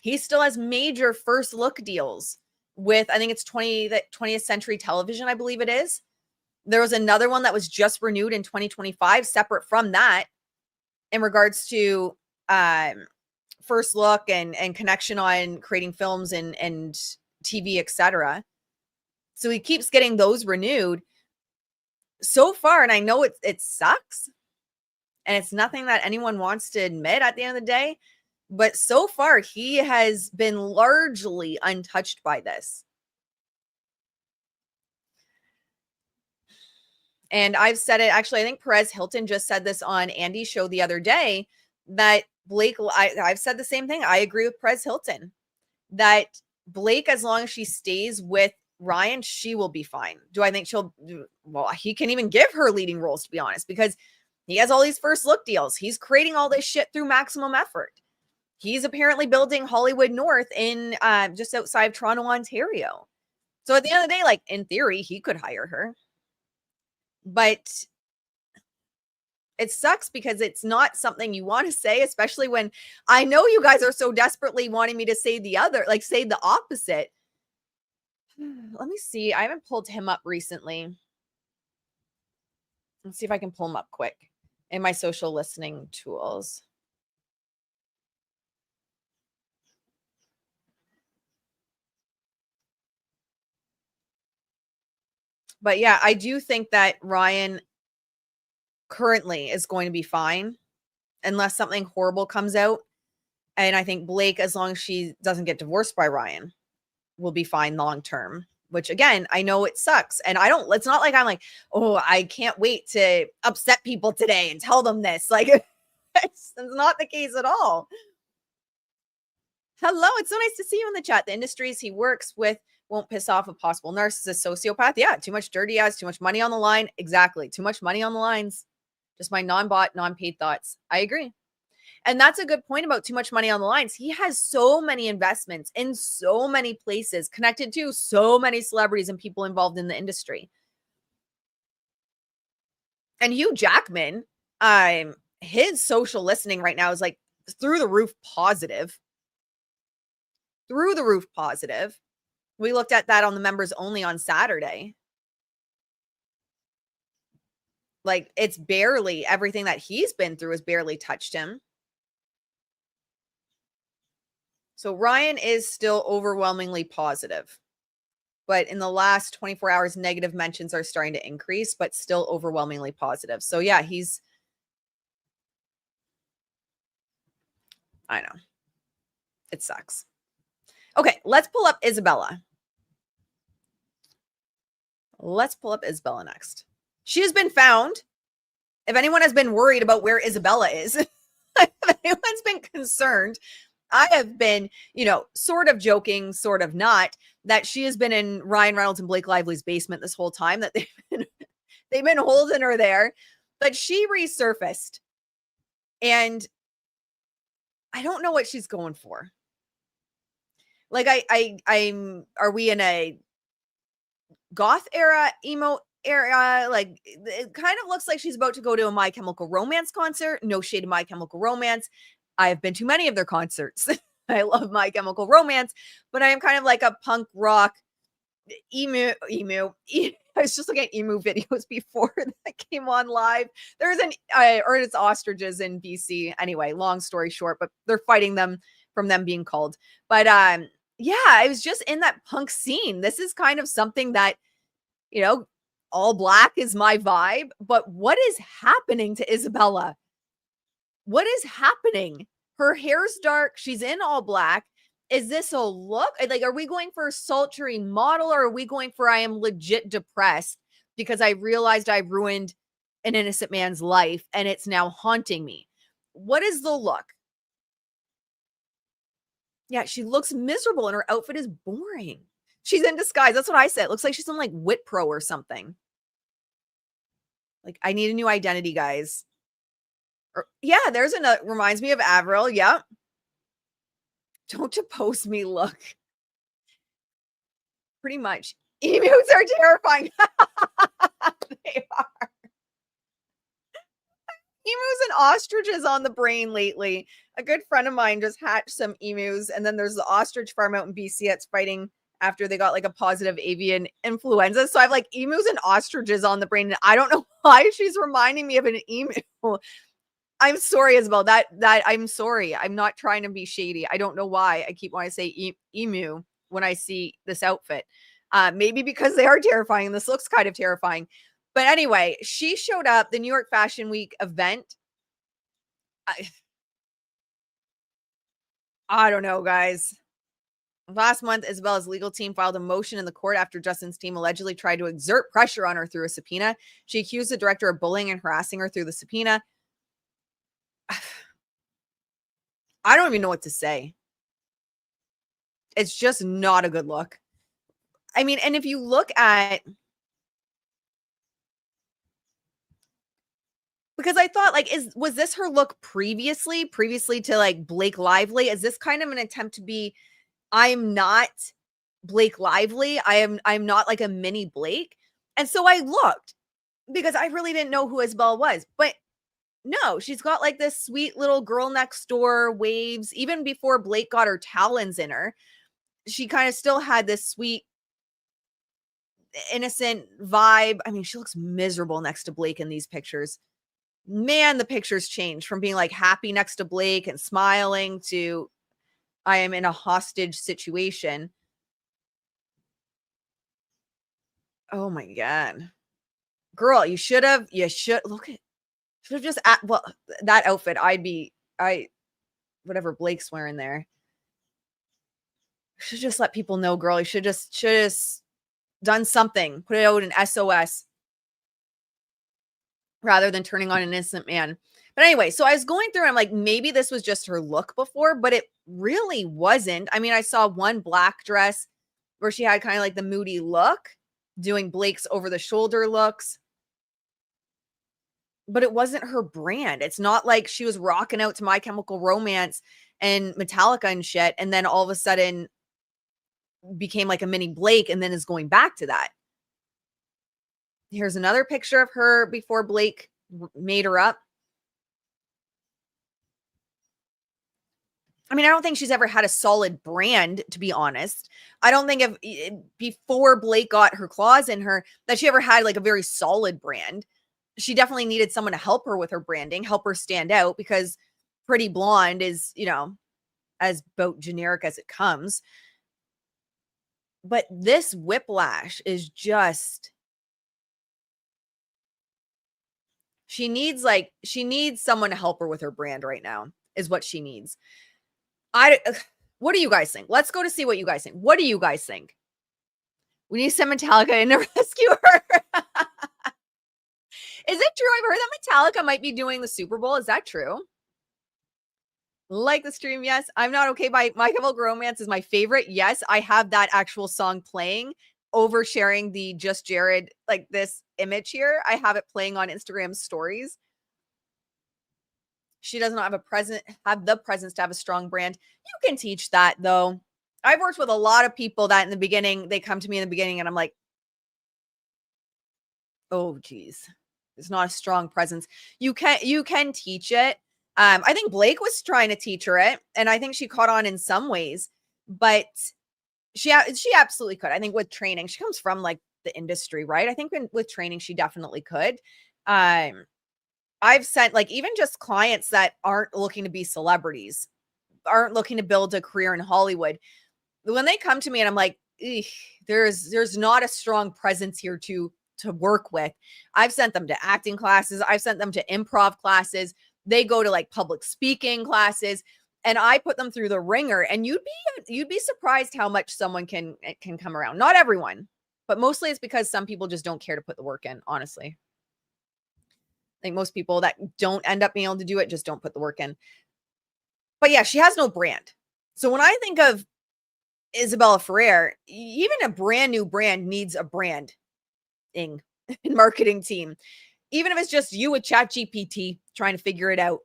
He still has major first look deals with, I think it's 20th Century Television, I believe it is. There was another one that was just renewed in 2025, separate from that, in regards to first look and connection on creating films and TV, etc. So he keeps getting those renewed so far. And I know it sucks. And it's nothing that anyone wants to admit at the end of the day. But so far, he has been largely untouched by this. And I've said it, actually, I think Perez Hilton just said this on Andy's show the other day, that Blake, I've said the same thing. I agree with Perez Hilton, that Blake, as long as she stays with Ryan, she will be fine. Do I think well, he can even give her leading roles, to be honest, because he has all these first look deals. He's creating all this shit through Maximum Effort. He's apparently building Hollywood North in just outside of Toronto, Ontario. So at the end of the day, like, in theory, he could hire her. But it sucks because it's not something you want to say, especially when I know you guys are so desperately wanting me to say say the opposite. Let me see. I haven't pulled him up recently. Let's see if I can pull him up quick in my social listening tools. But yeah, I do think that Ryan currently is going to be fine unless something horrible comes out. And I think Blake, as long as she doesn't get divorced by Ryan, will be fine long term, which again, I know it sucks. And it's not like I'm like, oh, I can't wait to upset people today and tell them this. Like, it's not the case at all. Hello, it's so nice to see you in the chat. The industries he works with won't piss off a possible narcissist, sociopath. Yeah, too much dirty ads, too much money on the line. Exactly. Too much money on the lines. Just my non-bot, non-paid thoughts. I agree. And that's a good point about too much money on the lines. He has so many investments in so many places, connected to so many celebrities and people involved in the industry. And Hugh Jackman, his social listening right now is like through the roof positive. Through the roof positive. We looked at that on the members only on Saturday. Like, it's barely, everything that he's been through has barely touched him. So Ryan is still overwhelmingly positive. But in the last 24 hours, negative mentions are starting to increase, but still overwhelmingly positive. So yeah, I know. It sucks. Okay, let's pull up Isabela. Let's pull up Isabela next. She has been found. If anyone has been worried about where Isabela is, if anyone's been concerned, I have been, sort of joking, sort of not, that she has been in Ryan Reynolds and Blake Lively's basement this whole time, that they've been holding her there. But she resurfaced. And I don't know what she's going for. Like, are we in a goth era, emo era? Like, it kind of looks like she's about to go to a My Chemical Romance concert. No shade to My Chemical Romance. I have been to many of their concerts. I love My Chemical Romance, but I am kind of like a punk rock emu. I was just looking at emu videos before that came on live. There's it's ostriches in BC. Anyway, long story short, but they're fighting them from them being called. But yeah, I was just in that punk scene. This is kind of something that, all black is my vibe. But what is happening to Isabela? What is happening? Her hair's dark. She's in all black. Is this a look? Like, are we going for a sultry model, or are we going for I am legit depressed because I realized I ruined an innocent man's life and it's now haunting me? What is the look? Yeah, she looks miserable and her outfit is boring. She's in disguise. That's what I said. It looks like she's in like Wit Pro or something. Like, I need a new identity, guys. Yeah, there's another, reminds me of Avril. Yeah. Don't oppose me, look. Pretty much. Emus are terrifying. They are. Emus and ostriches on the brain lately. A good friend of mine just hatched some emus, and then there's the ostrich farm out in BC that's fighting after they got like a positive avian influenza. So I have like emus and ostriches on the brain, and I don't know why she's reminding me of an emu. I'm sorry, Isabel. That I'm sorry. I'm not trying to be shady. I don't know why I keep wanting to say emu when I see this outfit. Maybe because they are terrifying. This looks kind of terrifying. But anyway, she showed up the New York Fashion Week event. I don't know, guys. Last month, Isabela's legal team filed a motion in the court after Justin's team allegedly tried to exert pressure on her through a subpoena. She accused the director of bullying and harassing her through the subpoena. I don't even know what to say. It's just not a good look. I mean, and if you look at, because I thought, like, was this her look previously to like Blake Lively? Is this kind of an attempt to be, I'm not Blake Lively. I'm not like a mini Blake. And so I looked because I really didn't know who Isabel was, but no, she's got like this sweet little girl next door waves. Even before Blake got her talons in her, she kind of still had this sweet, innocent vibe. I mean, she looks miserable next to Blake in these pictures. Man, the pictures changed from being like happy next to Blake and smiling to I am in a hostage situation. Oh my God. Girl, you should have just that outfit. Whatever Blake's wearing there. Should just let people know, girl. You should just done something. Put it out in SOS rather than turning on an innocent man. But anyway, so I was going through and I'm like, maybe this was just her look before, but it really wasn't. I mean, I saw one black dress where she had kind of like the moody look, doing Blake's over the shoulder looks. But it wasn't her brand. It's not like she was rocking out to My Chemical Romance and Metallica and shit, and then all of a sudden became like a mini Blake and then is going back to that. Here's another picture of her before Blake made her up. I mean, I don't think she's ever had a solid brand, to be honest. I don't think before Blake got her claws in her that she ever had like a very solid brand. She definitely needed someone to help her with her branding, help her stand out, because Pretty Blonde is, as about generic as it comes. But this whiplash is just, she needs someone to help her with her brand right now is what she needs. What do you guys think? Let's go to see what you guys think. What do you guys think? We need to send Metallica in to rescue her. Is it true? I've heard that Metallica might be doing the Super Bowl. Is that true? Like the stream, yes. I'm Not Okay by My Chemical Romance is my favorite. Yes, I have that actual song playing, oversharing the Just Jared, like this image here. I have it playing on Instagram stories. She does not have the presence to have a strong brand. You can teach that, though. I've worked with a lot of people that in the beginning, they come to me in the beginning and I'm like, oh, geez, it's not a strong presence. You can teach it. I think Blake was trying to teach her it, and I think she caught on in some ways, but she absolutely could. I think with training, she comes from like the industry, right? I think with training, she definitely could. I've sent like even just clients that aren't looking to be celebrities, aren't looking to build a career in Hollywood. When they come to me and I'm like, there's not a strong presence here to work with. I've sent them to acting classes. I've sent them to improv classes. They go to like public speaking classes, and I put them through the ringer, and you'd be surprised how much someone can come around. Not everyone, but mostly it's because some people just don't care to put the work in, honestly. I think most people that don't end up being able to do it just don't put the work in. But yeah, she has no brand. So when I think of Isabela Ferrer, even a brand new brand needs a branding and marketing team. Even if it's just you with ChatGPT trying to figure it out.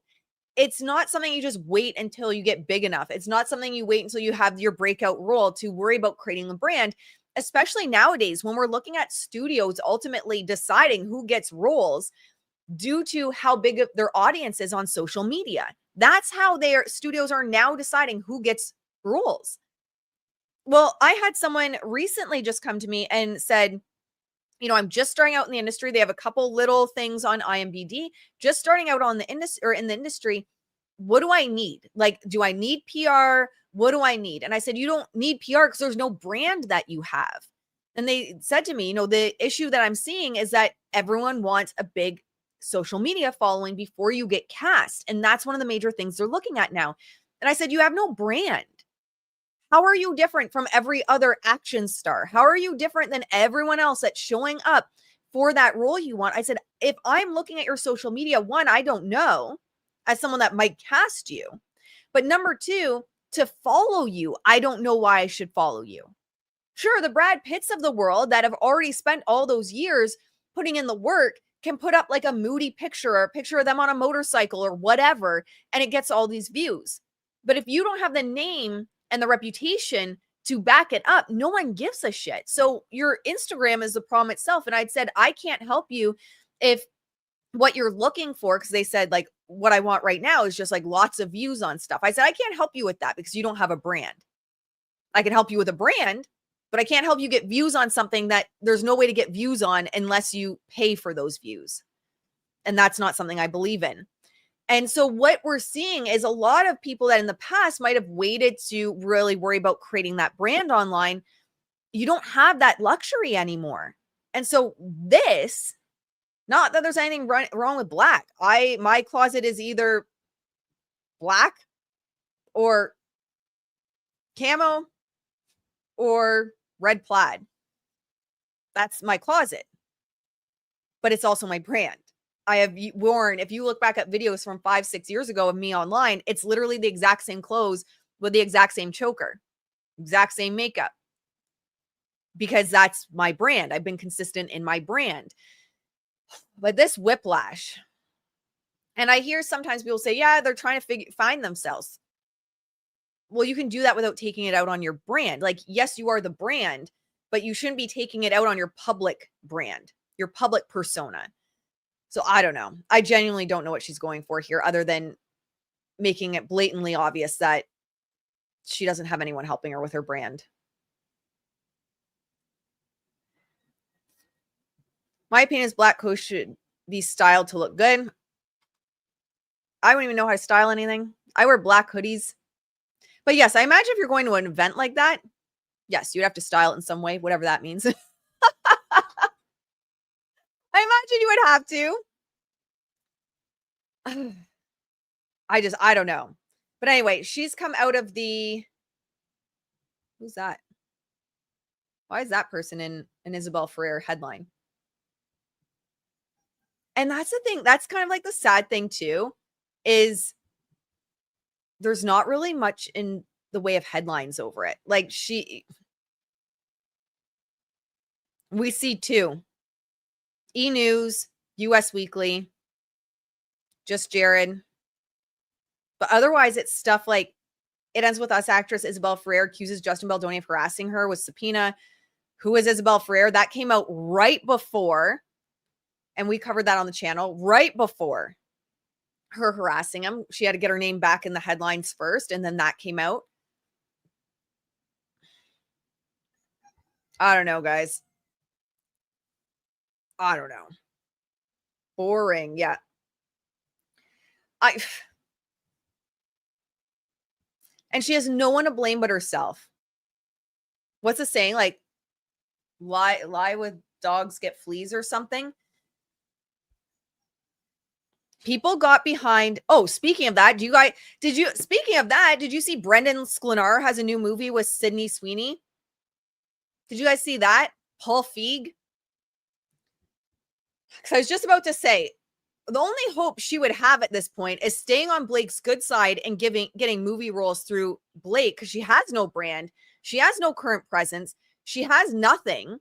It's not something you just wait until you get big enough. It's not something you wait until you have your breakout role to worry about creating a brand, especially nowadays when we're looking at studios ultimately deciding who gets roles due to how big of their audience is on social media. That's how their studios are now deciding who gets roles. Well, I had someone recently just come to me and said, I'm just starting out in the industry. They have a couple little things on IMDb, just starting out on the industry or in the industry. What do I need? Like, do I need PR? What do I need? And I said, you don't need PR because there's no brand that you have. And they said to me, the issue that I'm seeing is that everyone wants a big social media following before you get cast. And that's one of the major things they're looking at now. And I said, you have no brand. How are you different from every other action star? How are you different than everyone else that's showing up for that role you want? I said, if I'm looking at your social media, one, I don't know as someone that might cast you. But number two, to follow you, I don't know why I should follow you. Sure, the Brad Pitts of the world that have already spent all those years putting in the work can put up like a moody picture or a picture of them on a motorcycle or whatever, and it gets all these views. But if you don't have the name and the reputation to back it up, no one gives a shit. So your Instagram is the problem itself. And I'd said, I can't help you if what you're looking for, because they said like, what I want right now is just like lots of views on stuff. I said, I can't help you with that because you don't have a brand. I can help you with a brand, but I can't help you get views on something that there's no way to get views on unless you pay for those views. And that's not something I believe in. And so what we're seeing is a lot of people that in the past might have waited to really worry about creating that brand online. You don't have that luxury anymore. And so this, not that there's anything wrong with black. My closet is either black or camo or red plaid. That's my closet. But it's also my brand. I have worn, if you look back at videos from 5-6 years ago of me online, it's literally the exact same clothes with the exact same choker, exact same makeup, because that's my brand. I've been consistent in my brand. But this whiplash, and I hear sometimes people say, yeah, they're trying to find themselves. Well, you can do that without taking it out on your brand. Like, yes, you are the brand, but you shouldn't be taking it out on your public brand, your public persona. So I don't know. I genuinely don't know what she's going for here other than making it blatantly obvious that she doesn't have anyone helping her with her brand. My opinion is black clothes should be styled to look good. I don't even know how to style anything. I wear black hoodies. But yes, I imagine if you're going to an event like that, yes, you'd have to style it in some way, whatever that means. I imagine you would have to. I don't know. But anyway, she's come out of the, who's that? Why is that person in an Isabela Ferrer headline? And that's the thing. That's kind of like the sad thing too, is there's not really much in the way of headlines over it. Like we see two, E! News, US Weekly, Just Jared. But otherwise, it's stuff like, it ends with us actress Isabela Ferrer accuses Justin Baldoni of harassing her with subpoena. Who is Isabela Ferrer? That came out right before, and we covered that on the channel, right before her harassing him. She had to get her name back in the headlines first, and then that came out. I don't know, guys. I don't know. Boring. Yeah. And she has no one to blame but herself. What's the saying? Like, lie with dogs get fleas or something. People got behind. Oh, speaking of that, did you see Brendan Sklenar has a new movie with Sydney Sweeney? Did you guys see that? Paul Feig? Because I was just about to say, the only hope she would have at this point is staying on Blake's good side and getting movie roles through Blake, because she has no brand. She has no current presence. She has nothing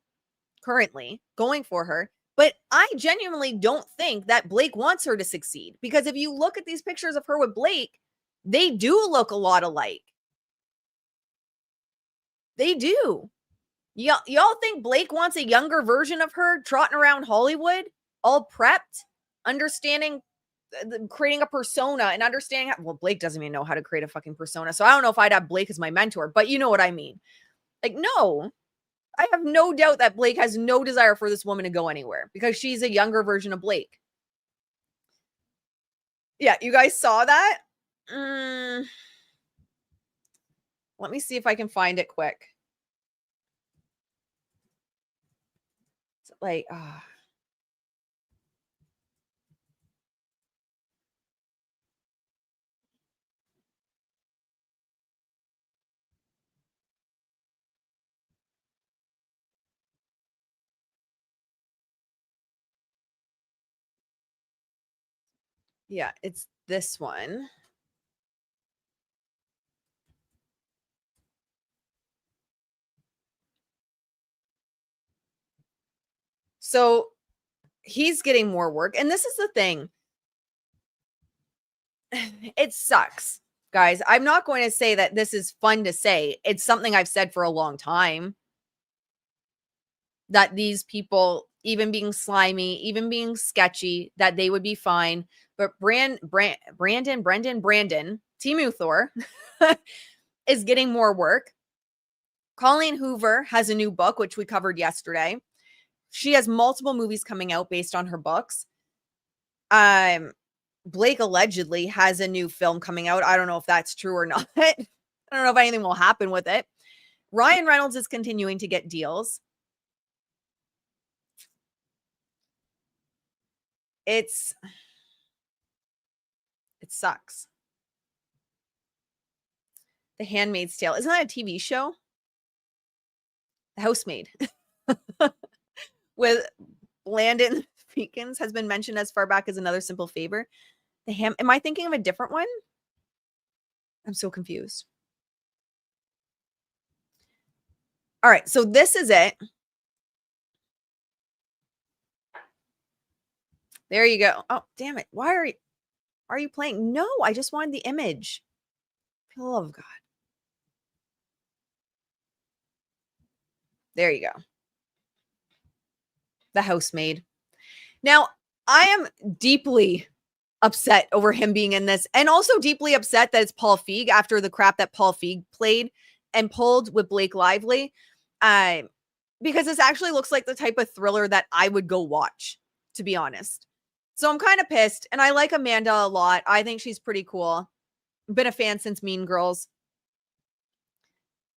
currently going for her. But I genuinely don't think that Blake wants her to succeed, because if you look at these pictures of her with Blake, they do look a lot alike. They do. Y'all think Blake wants a younger version of her trotting around Hollywood, all prepped, understanding, creating a persona and understanding how, well, Blake doesn't even know how to create a fucking persona. So I don't know if I'd have Blake as my mentor, but you know what I mean. Like, no, I have no doubt that Blake has no desire for this woman to go anywhere because she's a younger version of Blake. Yeah, you guys saw that? Let me see if I can find it quick. It's like, yeah, it's this one. So he's getting more work. And this is the thing. It sucks, guys. I'm not going to say that this is fun to say. It's something I've said for a long time, that these people, even being slimy, even being sketchy, that they would be fine. But Brandon, Timu Thor is getting more work. Colleen Hoover has a new book, which we covered yesterday. She has multiple movies coming out based on her books. Blake allegedly has a new film coming out. I don't know if that's true or not. I don't know if anything will happen with it. Ryan Reynolds is continuing to get deals. It sucks. The Handmaid's Tale. Isn't that a TV show? The Housemaid. With Landon Feekins has been mentioned as far back as Another Simple Favor. Am I thinking of a different one? I'm so confused. All right, so this is it. There you go. Oh, damn it. Why are you playing? No, I just wanted the image. For the love of God. There you go. The Housemaid. Now, I am deeply upset over him being in this, and also deeply upset that it's Paul Feig after the crap that Paul Feig played and pulled with Blake Lively. Because this actually looks like the type of thriller that I would go watch, to be honest. So I'm kind of pissed, and I like Amanda a lot. I think she's pretty cool. Been a fan since Mean Girls.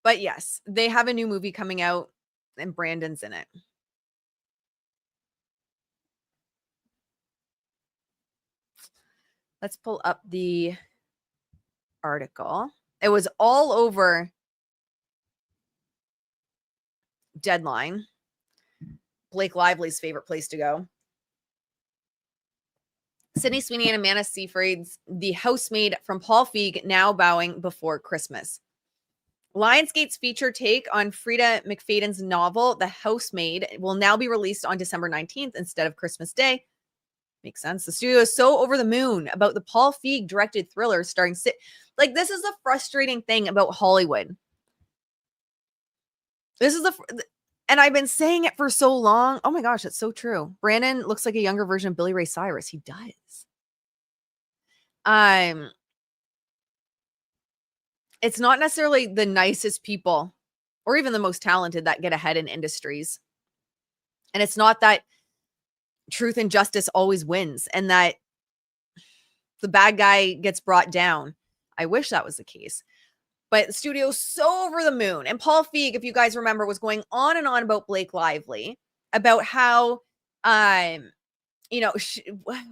But yes, they have a new movie coming out, and Brandon's in it. Let's pull up the article. It was all over Deadline, Blake Lively's favorite place to go. Sydney Sweeney and Amanda Seyfried's The Housemaid from Paul Feig now bowing before Christmas. Lionsgate's feature take on Frida McFadden's novel, The Housemaid, will now be released on December 19th instead of Christmas Day. Makes sense. The studio is so over the moon about the Paul Feig directed thriller starring like, this is the frustrating thing about Hollywood. This is and I've been saying it for so long. Oh my gosh, that's so true. Brandon looks like a younger version of Billy Ray Cyrus. He does. It's not necessarily the nicest people or even the most talented that get ahead in industries. And it's not that truth and justice always wins and that the bad guy gets brought down. I wish that was the case. But the studio's so over the moon. And Paul Feig, if you guys remember, was going on and on about Blake Lively, about how, what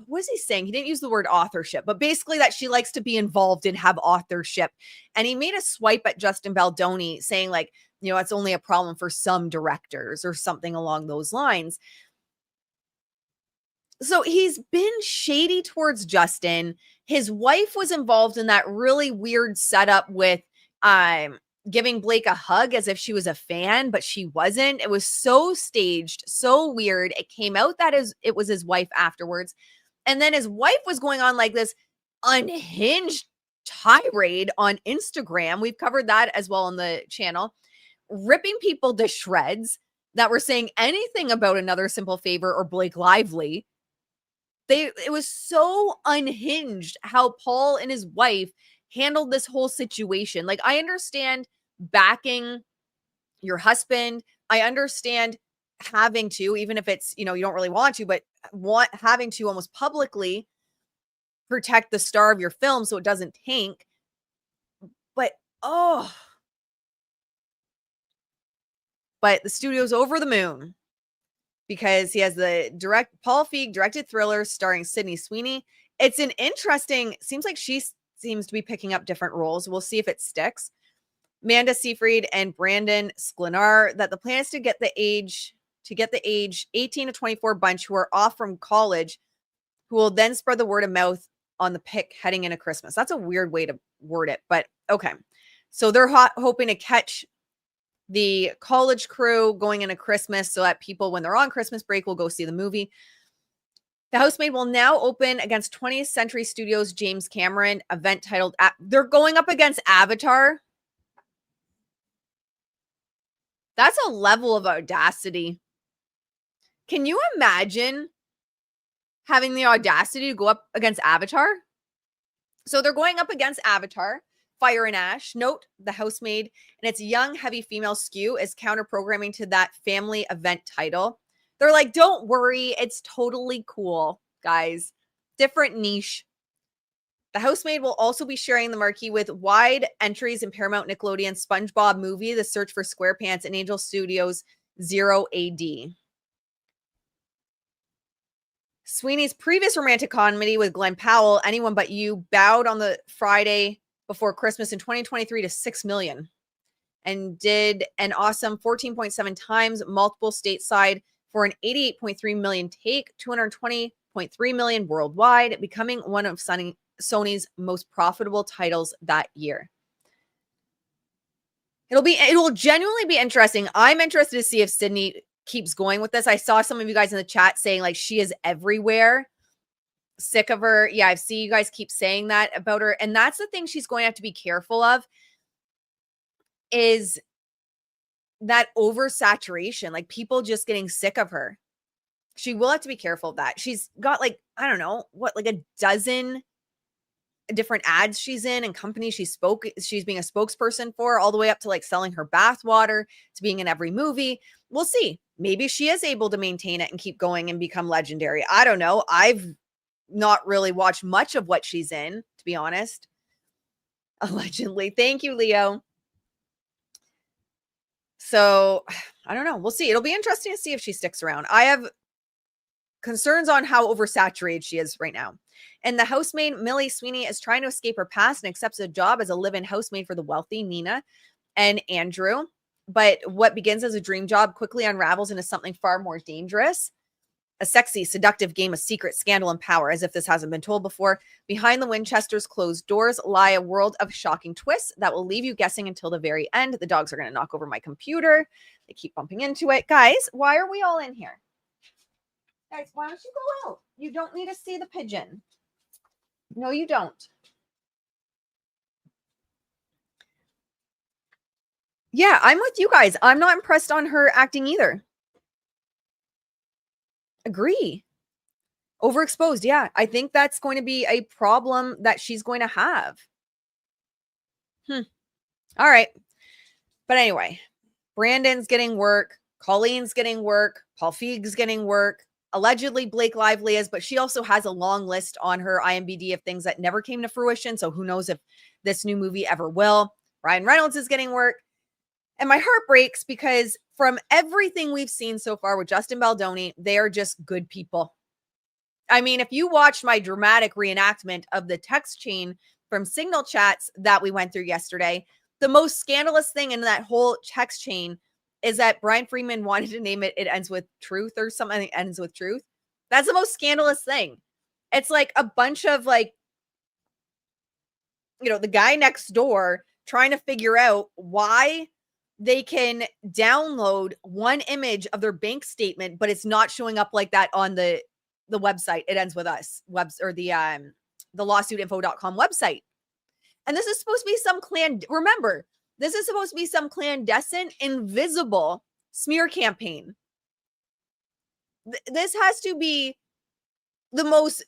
was he saying? He didn't use the word authorship, but basically that she likes to be involved and have authorship. And he made a swipe at Justin Baldoni saying, like, it's only a problem for some directors or something along those lines. So he's been shady towards Justin. His wife was involved in that really weird setup with giving Blake a hug as if she was a fan, but she wasn't. It was so staged, so weird. It came out that it was his wife afterwards. And then his wife was going on like this unhinged tirade on Instagram. We've covered that as well on the channel, ripping people to shreds that were saying anything about Another Simple Favor or Blake Lively. It was so unhinged how Paul and his wife handled this whole situation. Like, I understand backing your husband. I understand having to, even if it's, you don't really want to, but having to almost publicly protect the star of your film so it doesn't tank. But the studio's over the moon because he has the Paul Feig directed thriller starring Sydney Sweeney. It's an interesting, seems like she seems to be picking up different roles. We'll see if it sticks. Amanda Seyfried and Brandon Sklenar, that the plan is to get the age 18 to 24 bunch who are off from college, who will then spread the word of mouth on the pick heading into Christmas. That's a weird way to word it, but okay. So they're hoping to catch the college crew going into Christmas so that people, when they're on Christmas break, will go see the movie. The Housemaid will now open against 20th Century Studios' James Cameron event titled, they're going up against Avatar. That's a level of audacity. Can you imagine having the audacity to go up against Avatar? So they're going up against Avatar, Fire and Ash. Note, The Housemaid and its young, heavy female skew is counter-programming to that family event title. They're like, don't worry, it's totally cool, guys. Different niche. The Housemaid will also be sharing the marquee with wide entries in Paramount Nickelodeon SpongeBob movie, The Search for SquarePants, and Angel Studios' Zero AD. Sweeney's previous romantic comedy with Glenn Powell, Anyone But You, bowed on the Friday before Christmas in 2023 to $6 million and did an awesome 14.7 times multiple stateside for an 88.3 million take, 220.3 million worldwide, becoming one of Sony's most profitable titles that year. It will genuinely be interesting. I'm interested to see if Sydney keeps going with this. I saw some of you guys in the chat saying like she is everywhere. Sick of her. Yeah, I've seen you guys keep saying that about her. And that's the thing she's going to have to be careful of, is that oversaturation, like people just getting sick of her. She will have to be careful of that. She's got like, I don't know, what, like a dozen different ads she's in and companies she's being a spokesperson for, all the way up to like selling her bath water to being in every movie. We'll see. Maybe she is able to maintain it and keep going and become legendary. I don't know. I've not really watched much of what she's in, to be honest. Allegedly. Thank you, Leo. So I don't know. We'll see. It'll be interesting to see if she sticks around. I have concerns on how oversaturated she is right now. And the housemaid, Millie Sweeney, is trying to escape her past and accepts a job as a live-in housemaid for the wealthy Nina and Andrew. But what begins as a dream job quickly unravels into something far more dangerous. A sexy, seductive game of secret, scandal, and power, as if this hasn't been told before. Behind the Winchester's closed doors lie a world of shocking twists that will leave you guessing until the very end. The dogs are going to knock over my computer. They keep bumping into it. Guys, why are we all in here? Guys, why don't you go out? You don't need to see the pigeon. No, you don't. Yeah, I'm with you guys. I'm not impressed on her acting either. Agree. Overexposed. Yeah, I think that's going to be a problem that she's going to have. All right. But anyway, Brandon's getting work. Colleen's getting work. Paul Feig's getting work. Allegedly, Blake Lively is, but she also has a long list on her IMDb of things that never came to fruition. So who knows if this new movie ever will. Ryan Reynolds is getting work. And my heart breaks because from everything we've seen so far with Justin Baldoni, they are just good people. I mean, if you watched my dramatic reenactment of the text chain from Signal chats that we went through yesterday, the most scandalous thing in that whole text chain is that Brian Freeman wanted to name it It Ends With Truth or something that ends with truth. That's the most scandalous thing. It's like a bunch of like, you know, the guy next door trying to figure out why they can download one image of their bank statement, but it's not showing up like that on the website. It Ends With Us or the lawsuitinfo.com website. And this is supposed to be some remember, this is supposed to be some clandestine, invisible smear campaign. This has to be the most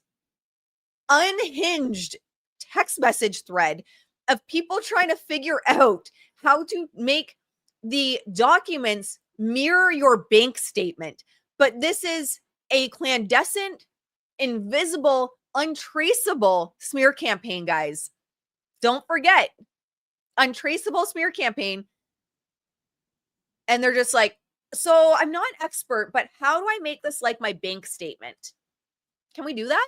unhinged text message thread of people trying to figure out how to make the documents mirror your bank statement. But this is a clandestine, invisible, untraceable smear campaign, guys. Don't forget, untraceable smear campaign. And they're just like, so I'm not an expert, but how do I make this like my bank statement? Can we do that?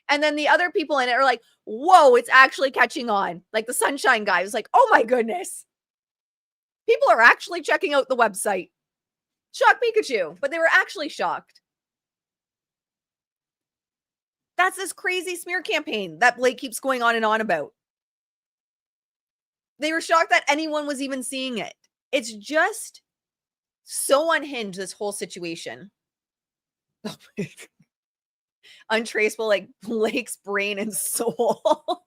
And then the other people in it are like, whoa, it's actually catching on. Like the Sunshine guy was like, oh my goodness. People are actually checking out the website. Shock Pikachu, but they were actually shocked. That's this crazy smear campaign that Blake keeps going on and on about. They were shocked that anyone was even seeing it. It's just so unhinged, this whole situation. Untraceable, like Blake's brain and soul.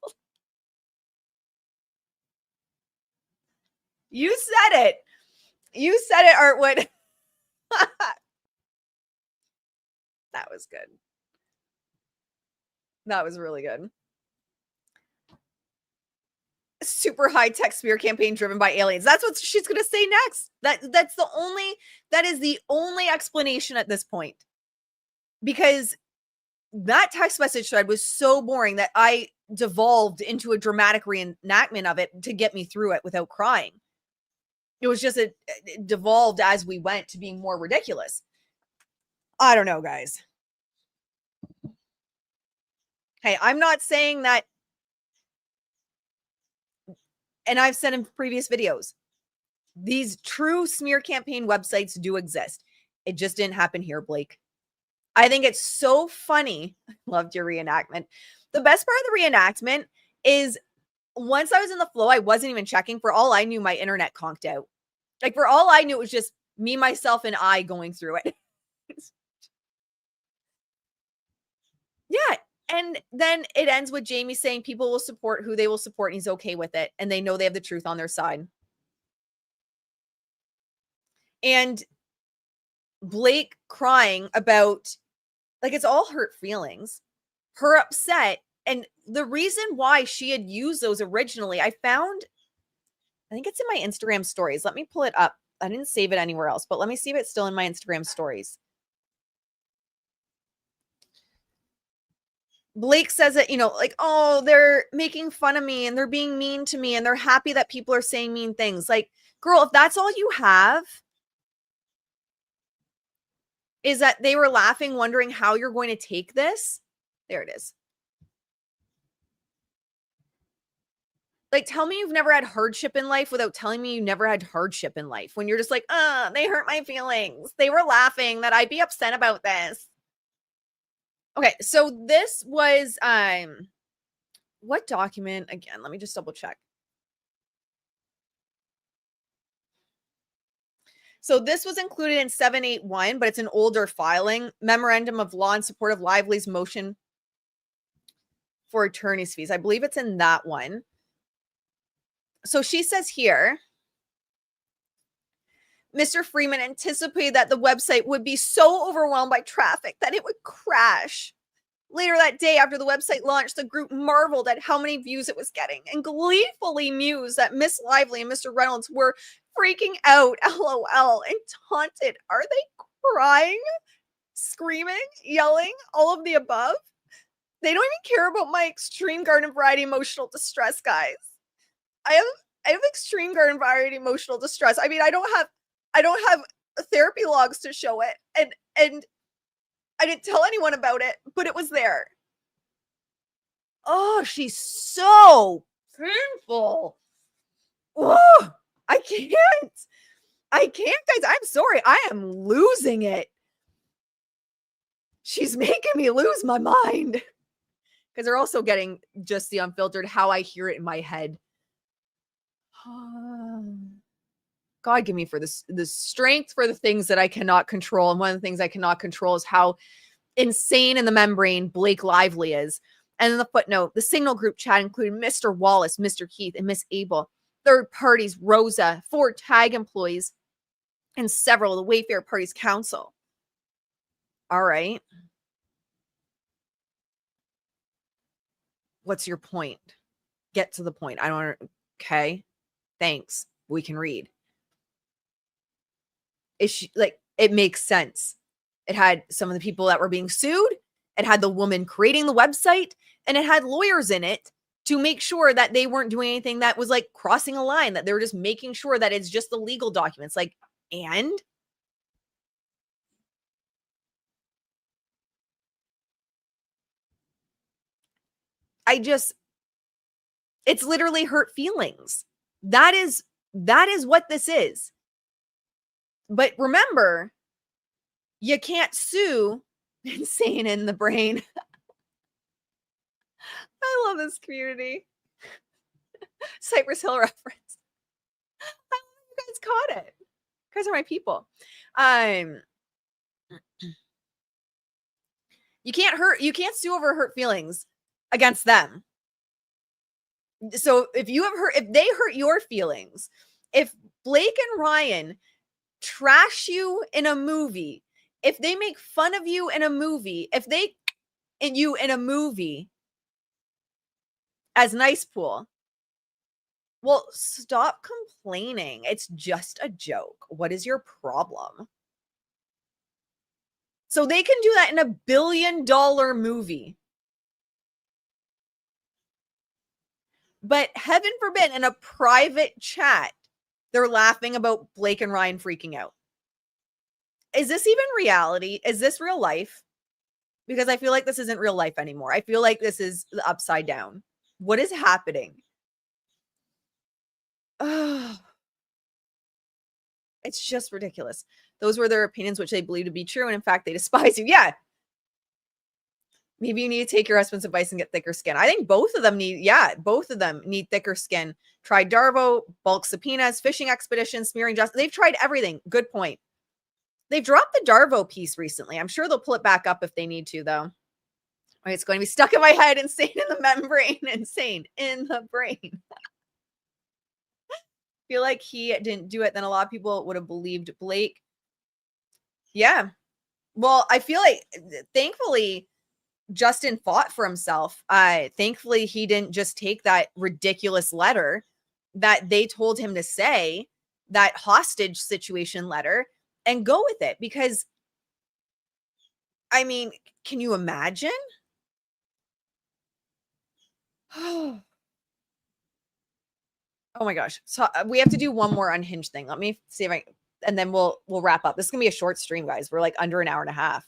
You said it. You said it, Artwood. That was good. That was really good. Super high-tech smear campaign driven by aliens. That's what she's going to say next. That is the only explanation at this point. Because that text message thread was so boring that I devolved into a dramatic reenactment of it to get me through it without crying. It was just it devolved as we went to being more ridiculous. I don't know, guys. Hey, I'm not saying that, and I've said in previous videos, these true smear campaign websites do exist. It just didn't happen here, Blake. I think it's so funny. I loved your reenactment. The best part of the reenactment is once I was in the flow, I wasn't even checking. For all I knew, my internet conked out. Like, for all I knew, it was just me, myself, and I going through it. Yeah. And then it ends with Jamie saying people will support who they will support, and he's okay with it. And they know they have the truth on their side. And Blake crying about, like, it's all hurt feelings, her upset. And the reason why she had used those originally, I think it's in my Instagram stories. Let me pull it up. I didn't save it anywhere else, but let me see if it's still in my Instagram stories. Blake says that, like, oh, they're making fun of me and they're being mean to me and they're happy that people are saying mean things. Like, girl, if that's all you have, is that they were laughing, wondering how you're going to take this. There it is. Like, tell me you've never had hardship in life without telling me you never had hardship in life. When you're just like, they hurt my feelings. They were laughing that I'd be upset about this. Okay, so this was, what document? Again, let me just double check. So this was included in 781, but it's an older filing. Memorandum of Law in support of Lively's motion for attorney's fees. I believe it's in that one. So she says here, Mr. Freeman anticipated that the website would be so overwhelmed by traffic that it would crash. Later that day, after the website launched, the group marveled at how many views it was getting and gleefully mused that Miss Lively and Mr. Reynolds were freaking out, LOL, and taunted. Are they crying, screaming, yelling, all of the above? They don't even care about my extreme garden variety emotional distress, guys. I have extreme garden variety emotional distress. I mean, I don't have therapy logs to show it, and I didn't tell anyone about it, but it was there. Oh, she's so painful. Oh, I can't, guys. I'm sorry. I am losing it. She's making me lose my mind. Because they're also getting just the unfiltered, how I hear it in my head. God, give me for this the strength for the things that I cannot control. And one of the things I cannot control is how insane in the membrane Blake Lively is. And in the footnote, the signal group chat included Mr. Wallace, Mr. Keith, and Miss Abel. Third parties, Rosa, 4 tag employees, and several of the Wayfair Parties Council. All right. What's your point? Get to the point. I don't. Okay. Thanks. We can read. Is she, like, it makes sense. It had some of the people that were being sued. It had the woman creating the website, and it had lawyers in it to make sure that they weren't doing anything that was like crossing a line, that they were just making sure that it's just the legal documents. Like, and it's literally hurt feelings. That is what this is. But remember, you can't sue insane in the brain. I love this community. Cypress Hill reference. I love you guys caught it. You guys are my people. You can't sue over hurt feelings against them. So if they hurt your feelings, if Blake and Ryan trash you in a movie, if they make fun of you in a movie, if they you in a movie as Nice Pool, well, stop complaining. It's just a joke. What is your problem? So they can do that in $1 billion movie. But heaven forbid, in a private chat, they're laughing about Blake and Ryan freaking out. Is this even reality? Is this real life? Because I feel like this isn't real life anymore. I feel like this is the upside down. What is happening? Oh, it's just ridiculous. Those were their opinions, which they believe to be true. And in fact, they despise you. Yeah. Maybe you need to take your husband's advice and get thicker skin. I think both of them need thicker skin. Tried Darvo, bulk subpoenas, fishing expeditions, smearing justice. They've tried everything. Good point. They've dropped the Darvo piece recently. I'm sure they'll pull it back up if they need to, though. Right, it's going to be stuck in my head. Insane in the membrane. Insane in the brain. Feel like he didn't do it, then a lot of people would have believed Blake. Yeah. Well, I feel like thankfully Justin fought for himself. Thankfully he didn't just take that ridiculous letter that they told him to say, that hostage situation letter, and go with it. Because I mean, can you imagine? Oh my gosh. So we have to do one more unhinged thing. Let me see if and then we'll wrap up. This is gonna be a short stream, guys. We're like under an hour and a half.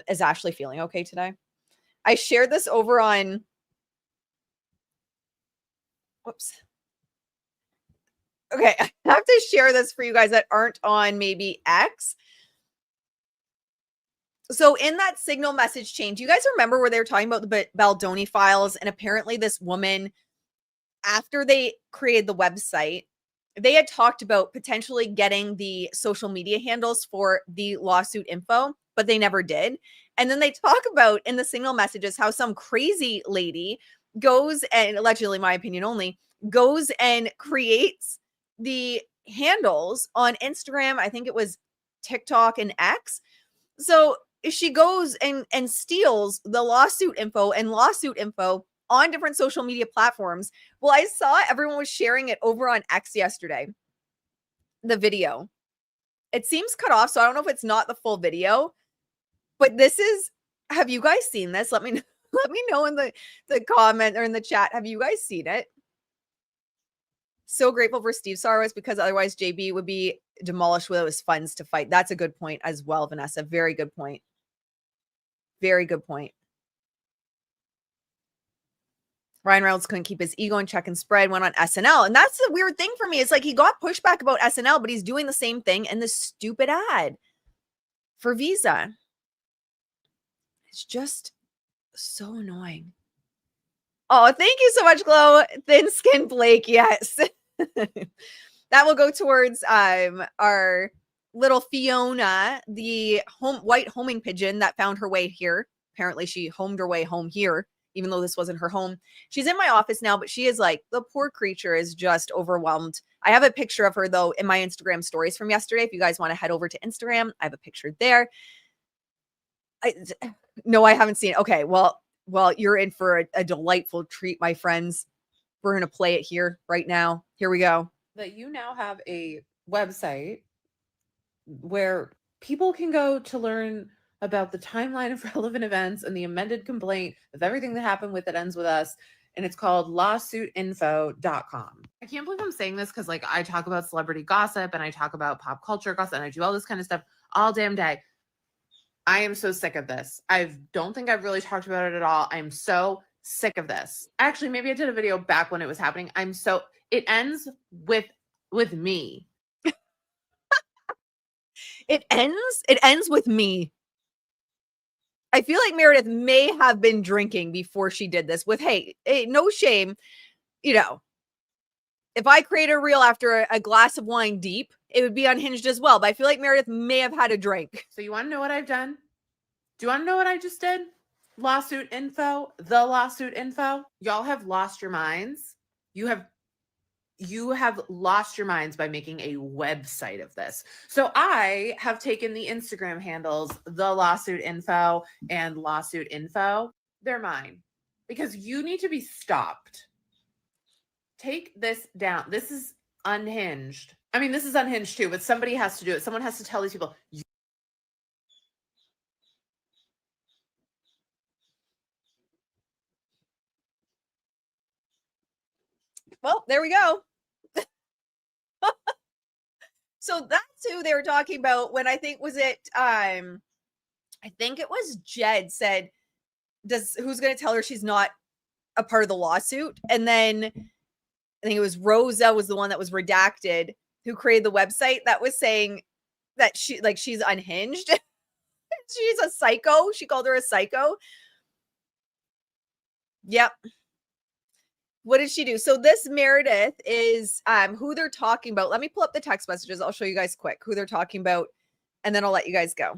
Is Ashley feeling okay today? I shared this over on, whoops. Okay, I have to share this for you guys that aren't on maybe X. So in that signal message chain, do you guys remember where they were talking about the Baldoni files? And apparently this woman, after they created the website, they had talked about potentially getting the social media handles for the lawsuit info, but they never did. And then they talk about in the signal messages how some crazy lady goes and, allegedly, my opinion only, goes and creates the handles on Instagram. I think it was TikTok and X. So she goes and steals the lawsuit info on different social media platforms. Well, I saw everyone was sharing it over on X yesterday, the video. It seems cut off, so I don't know if it's not the full video, but this is, have you guys seen this? Let me know in the comment or in the chat. Have you guys seen it? So grateful for Steve Sarwis, because otherwise JB would be demolished without his funds to fight. That's a good point as well, Vanessa. Very good point. Very good point. Ryan Reynolds couldn't keep his ego in check and spread, went on SNL. And that's the weird thing for me. It's like he got pushback about SNL, but he's doing the same thing in this stupid ad for Visa. It's just so annoying. Oh, thank you so much, Glow. Thin Skin Blake. Yes. That will go towards our little Fiona, the white homing pigeon that found her way here. Apparently she homed her way home here, even though this wasn't her home. She's in my office now, but she is like, the poor creature is just overwhelmed. I have a picture of her, though, in my Instagram stories from yesterday. If you guys want to head over to Instagram, I have a picture there. No, I haven't seen it. Okay, well, you're in for a delightful treat, my friends. We're going to play it here right now. Here we go. That you now have a website where people can go to learn about the timeline of relevant events and the amended complaint of everything that happened with It Ends With Us. And it's called lawsuitinfo.com. I can't believe I'm saying this because, like, I talk about celebrity gossip and I talk about pop culture gossip and I do all this kind of stuff all damn day. I am so sick of this. I don't think I've really talked about it at all. I'm so sick of this. Actually, maybe I did a video back when it was happening. It ends with me. It ends with me. I feel like Meredith may have been drinking before she did this with, hey, no shame. You know, if I create a reel after a glass of wine deep, it would be unhinged as well. But I feel like Meredith may have had a drink. So you want to know what I've done? Do you want to know what I just did? Lawsuit info, the lawsuit info. Y'all have lost your minds. You have lost your minds by making a website of this. So I have taken the Instagram handles, the lawsuit info and lawsuit info. They're mine because you need to be stopped. Take this down. This is unhinged. I mean, this is unhinged too, but somebody has to do it. Someone has to tell these people. Well, there we go. So that's who they were talking about when I think was Jed said, who's going to tell her she's not a part of the lawsuit? And then I think it was Rosa was the one that was redacted who created the website that was saying that she's unhinged. She's a psycho. She called her a psycho. Yep. What did she do? So this Meredith is who they're talking about. Let me pull up the text messages. I'll show you guys quick who they're talking about, and then I'll let you guys go.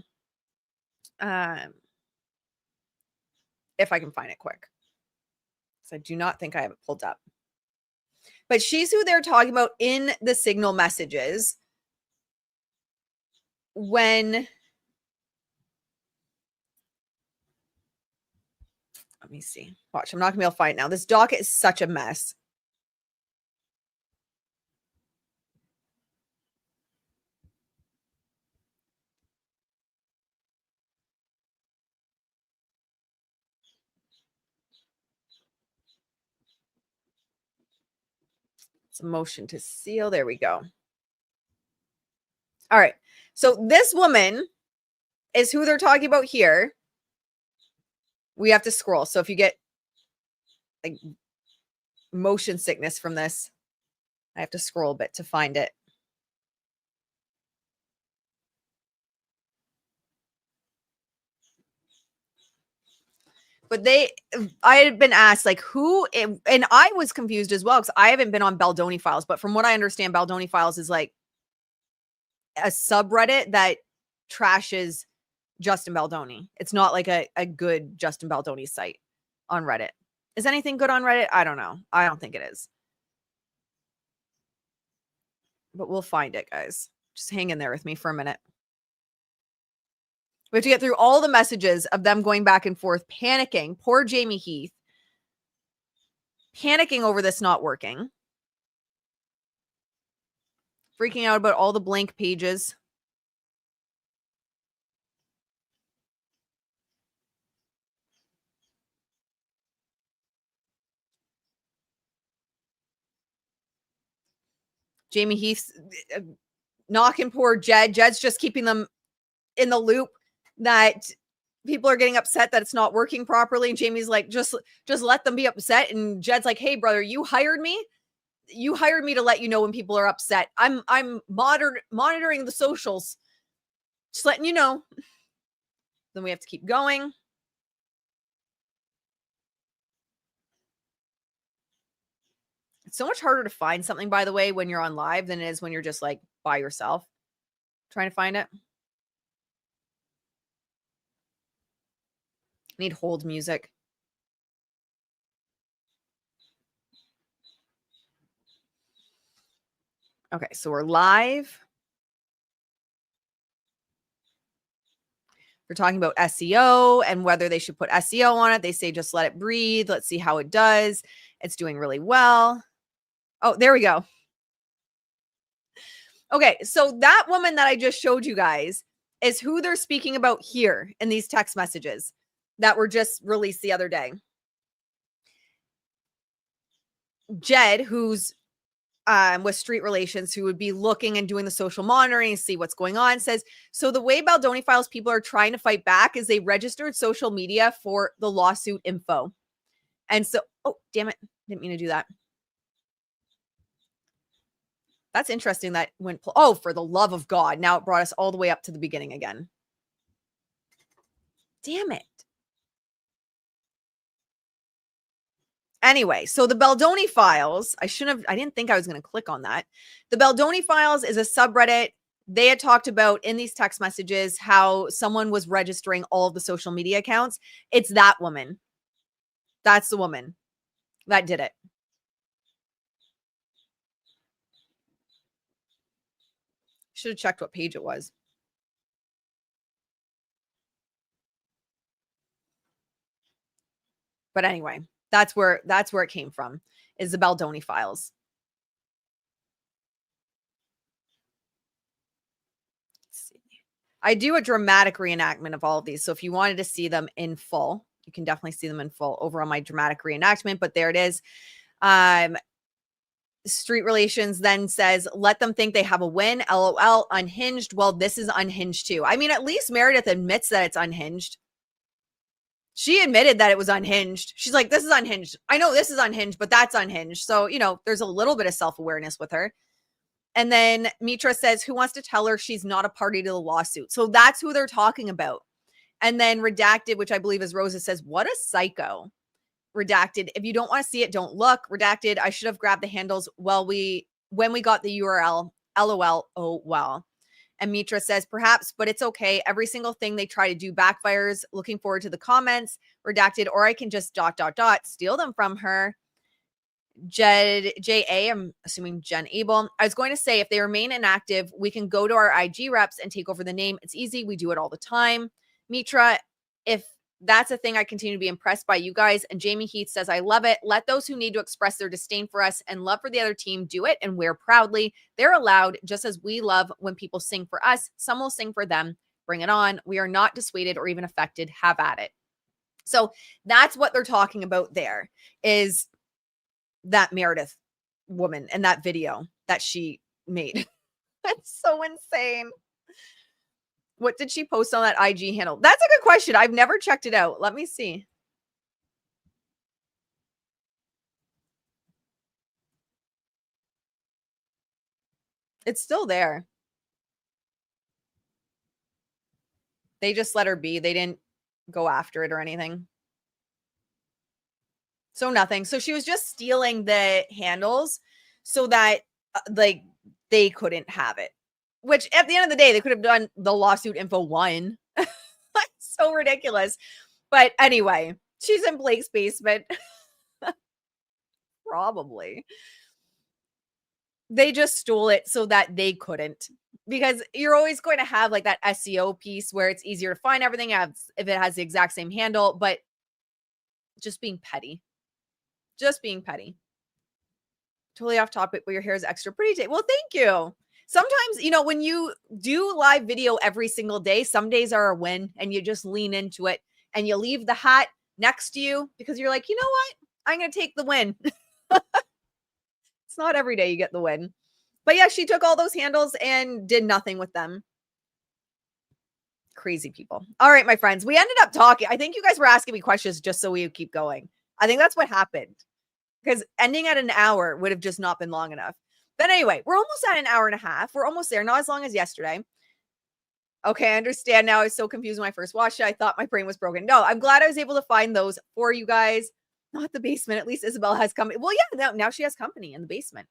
If I can find it quick. So I do not think I have it pulled up. But she's who they're talking about in the signal messages when Let me see. Watch, I'm not gonna be able to find it now. This docket is such a mess. It's a motion to seal. There we go. All right. So this woman is who they're talking about here. We have to scroll. So if you get like motion sickness from this, I have to scroll a bit to find it. But I had been asked like and I was confused as well because I haven't been on Baldoni Files, but from what I understand, Baldoni Files is like a subreddit that trashes Justin Baldoni. It's not like a good Justin Baldoni site on Reddit. Is anything good on Reddit? I don't know. I don't think it is. But we'll find it, guys. Just hang in there with me for a minute. We have to get through all the messages of them going back and forth, panicking. Poor Jamie Heath. Panicking over this not working. Freaking out about all the blank pages. Jamie Heath's knocking poor Jed. Jed's just keeping them in the loop that people are getting upset that it's not working properly. And Jamie's like, just let them be upset. And Jed's like, hey, brother, you hired me. You hired me to let you know when people are upset. I'm monitoring the socials. Just letting you know. Then we have to keep going. It's so much harder to find something, by the way, when you're on live than it is when you're just like by yourself trying to find it. Need hold music. Okay, so we're live. We're talking about SEO and whether they should put SEO on it. They say just let it breathe. Let's see how it does. It's doing really well. Oh, there we go. Okay, so that woman that I just showed you guys is who they're speaking about here in these text messages that were just released the other day. Jed, who's with Street Relations, who would be looking and doing the social monitoring and see what's going on, says, so the way Baldoni Files people are trying to fight back is they registered social media for the lawsuit info. And so, oh, damn it. Didn't mean to do that. That's interesting that went, oh, for the love of God. Now it brought us all the way up to the beginning again. Damn it. Anyway, so the Baldoni Files, I didn't think I was going to click on that. The Baldoni Files is a subreddit. They had talked about in these text messages how someone was registering all of the social media accounts. It's that woman. That's the woman that did it. Should have checked what page it was. But anyway, that's where it came from, is the Baldoni Files. Let's see. I do a dramatic reenactment of all of these. So if you wanted to see them in full, you can definitely see them in full over on my dramatic reenactment. But there it is. Street Relations then says, let them think they have a win. LOL, unhinged. Well, this is unhinged too. I mean, at least Meredith admits that it's unhinged. She admitted that it was unhinged. She's like, this is unhinged. I know this is unhinged, but that's unhinged. So, you know, there's a little bit of self-awareness with her. And then Mitra says, who wants to tell her she's not a party to the lawsuit? So that's who they're talking about. And then Redacted, which I believe is Rosa, says, what a psycho. Redacted, if you don't want to see it, don't look. Redacted, I should have grabbed the handles when we got the URL. LOL, oh well. And Mitra says, perhaps, but it's okay. Every single thing they try to do backfires. Looking forward to the comments. Redacted, or I can just ... steal them from her. J.A., I'm assuming Jen Abel. I was going to say, if they remain inactive, we can go to our IG reps and take over the name. It's easy. We do it all the time. Mitra, if That's a thing I continue to be impressed by you guys. And Jamie Heath says, I love it. Let those who need to express their disdain for us and love for the other team do it and wear proudly. They're allowed, just as we love when people sing for us. Some will sing for them. Bring it on. We are not dissuaded or even affected. Have at it. So that's what they're talking about there, is that Meredith woman and that video that she made. That's so insane. What did she post on that IG handle? That's a good question. I've never checked it out. Let me see. It's still there. They just let her be. They didn't go after it or anything. So nothing. So she was just stealing the handles so that like they couldn't have it. Which at the end of the day, they could have done the lawsuit info 1. So ridiculous. But anyway, she's in Blake's basement. Probably. They just stole it so that they couldn't. Because you're always going to have like that SEO piece where it's easier to find everything if it has the exact same handle. But just being petty. Just being petty. Totally off topic, but your hair is extra pretty today. Well, thank you. Sometimes, you know, when you do live video every single day, some days are a win and you just lean into it and you leave the hat next to you because you're like, you know what? I'm going to take the win. It's not every day you get the win. But yeah, she took all those handles and did nothing with them. Crazy people. All right, my friends, we ended up talking. I think you guys were asking me questions just so we keep going. I think that's what happened, because ending at an hour would have just not been long enough. But anyway, we're almost at an hour and a half. We're almost there. Not as long as yesterday. Okay, I understand now. I was so confused when I first watched it. I thought my brain was broken. No, I'm glad I was able to find those for you guys. Not the basement. At least Isabel has company. Well, yeah, now she has company in the basement.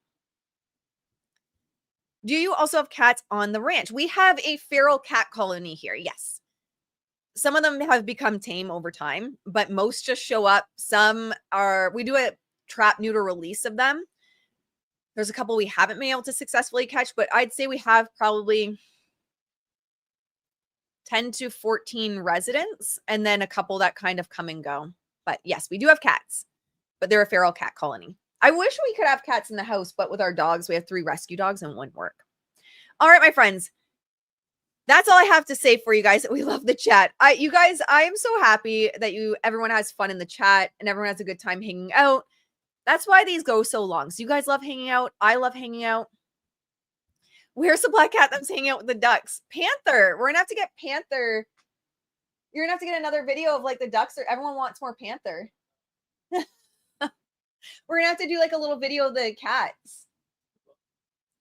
Do you also have cats on the ranch? We have a feral cat colony here. Yes. Some of them have become tame over time, but most just show up. Some are, we do a trap neuter release of them. There's a couple we haven't been able to successfully catch, but I'd say we have probably 10 to 14 residents and then a couple that kind of come and go. But yes, we do have cats, but they're a feral cat colony. I wish we could have cats in the house, but with our dogs, we have 3 rescue dogs and it wouldn't work. All right, my friends. That's all I have to say for you guys. We love the chat. You guys, I am so happy that everyone has fun in the chat and everyone has a good time hanging out. That's why these go so long. So you guys love hanging out. I love hanging out. Where's the black cat that's hanging out with the ducks? Panther. We're going to have to get Panther. You're going to have to get another video of like the ducks, or everyone wants more Panther. We're going to have to do like a little video of the cats.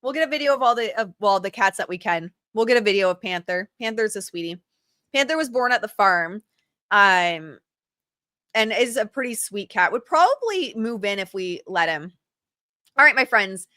We'll get a video of all the cats that we can. We'll get a video of Panther. Panther's a sweetie. Panther was born at the farm. And is a pretty sweet cat. Would probably move in if we let him. All right, my friends.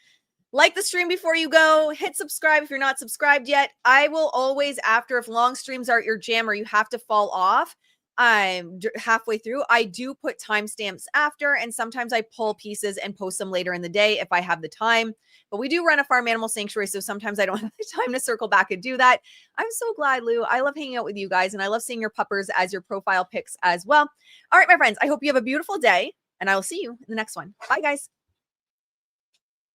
Like the stream before you go. Hit subscribe if you're not subscribed yet. I will always, if long streams aren't your jam or you have to fall off halfway through, I do put timestamps after, and sometimes I pull pieces and post them later in the day if I have the time. But we do run a farm animal sanctuary, so sometimes I don't have the time to circle back and do that. I'm so glad, Lou. I love hanging out with you guys, and I love seeing your puppers as your profile pics as well. All right, my friends, I hope you have a beautiful day, and I will see you in the next one. Bye, guys.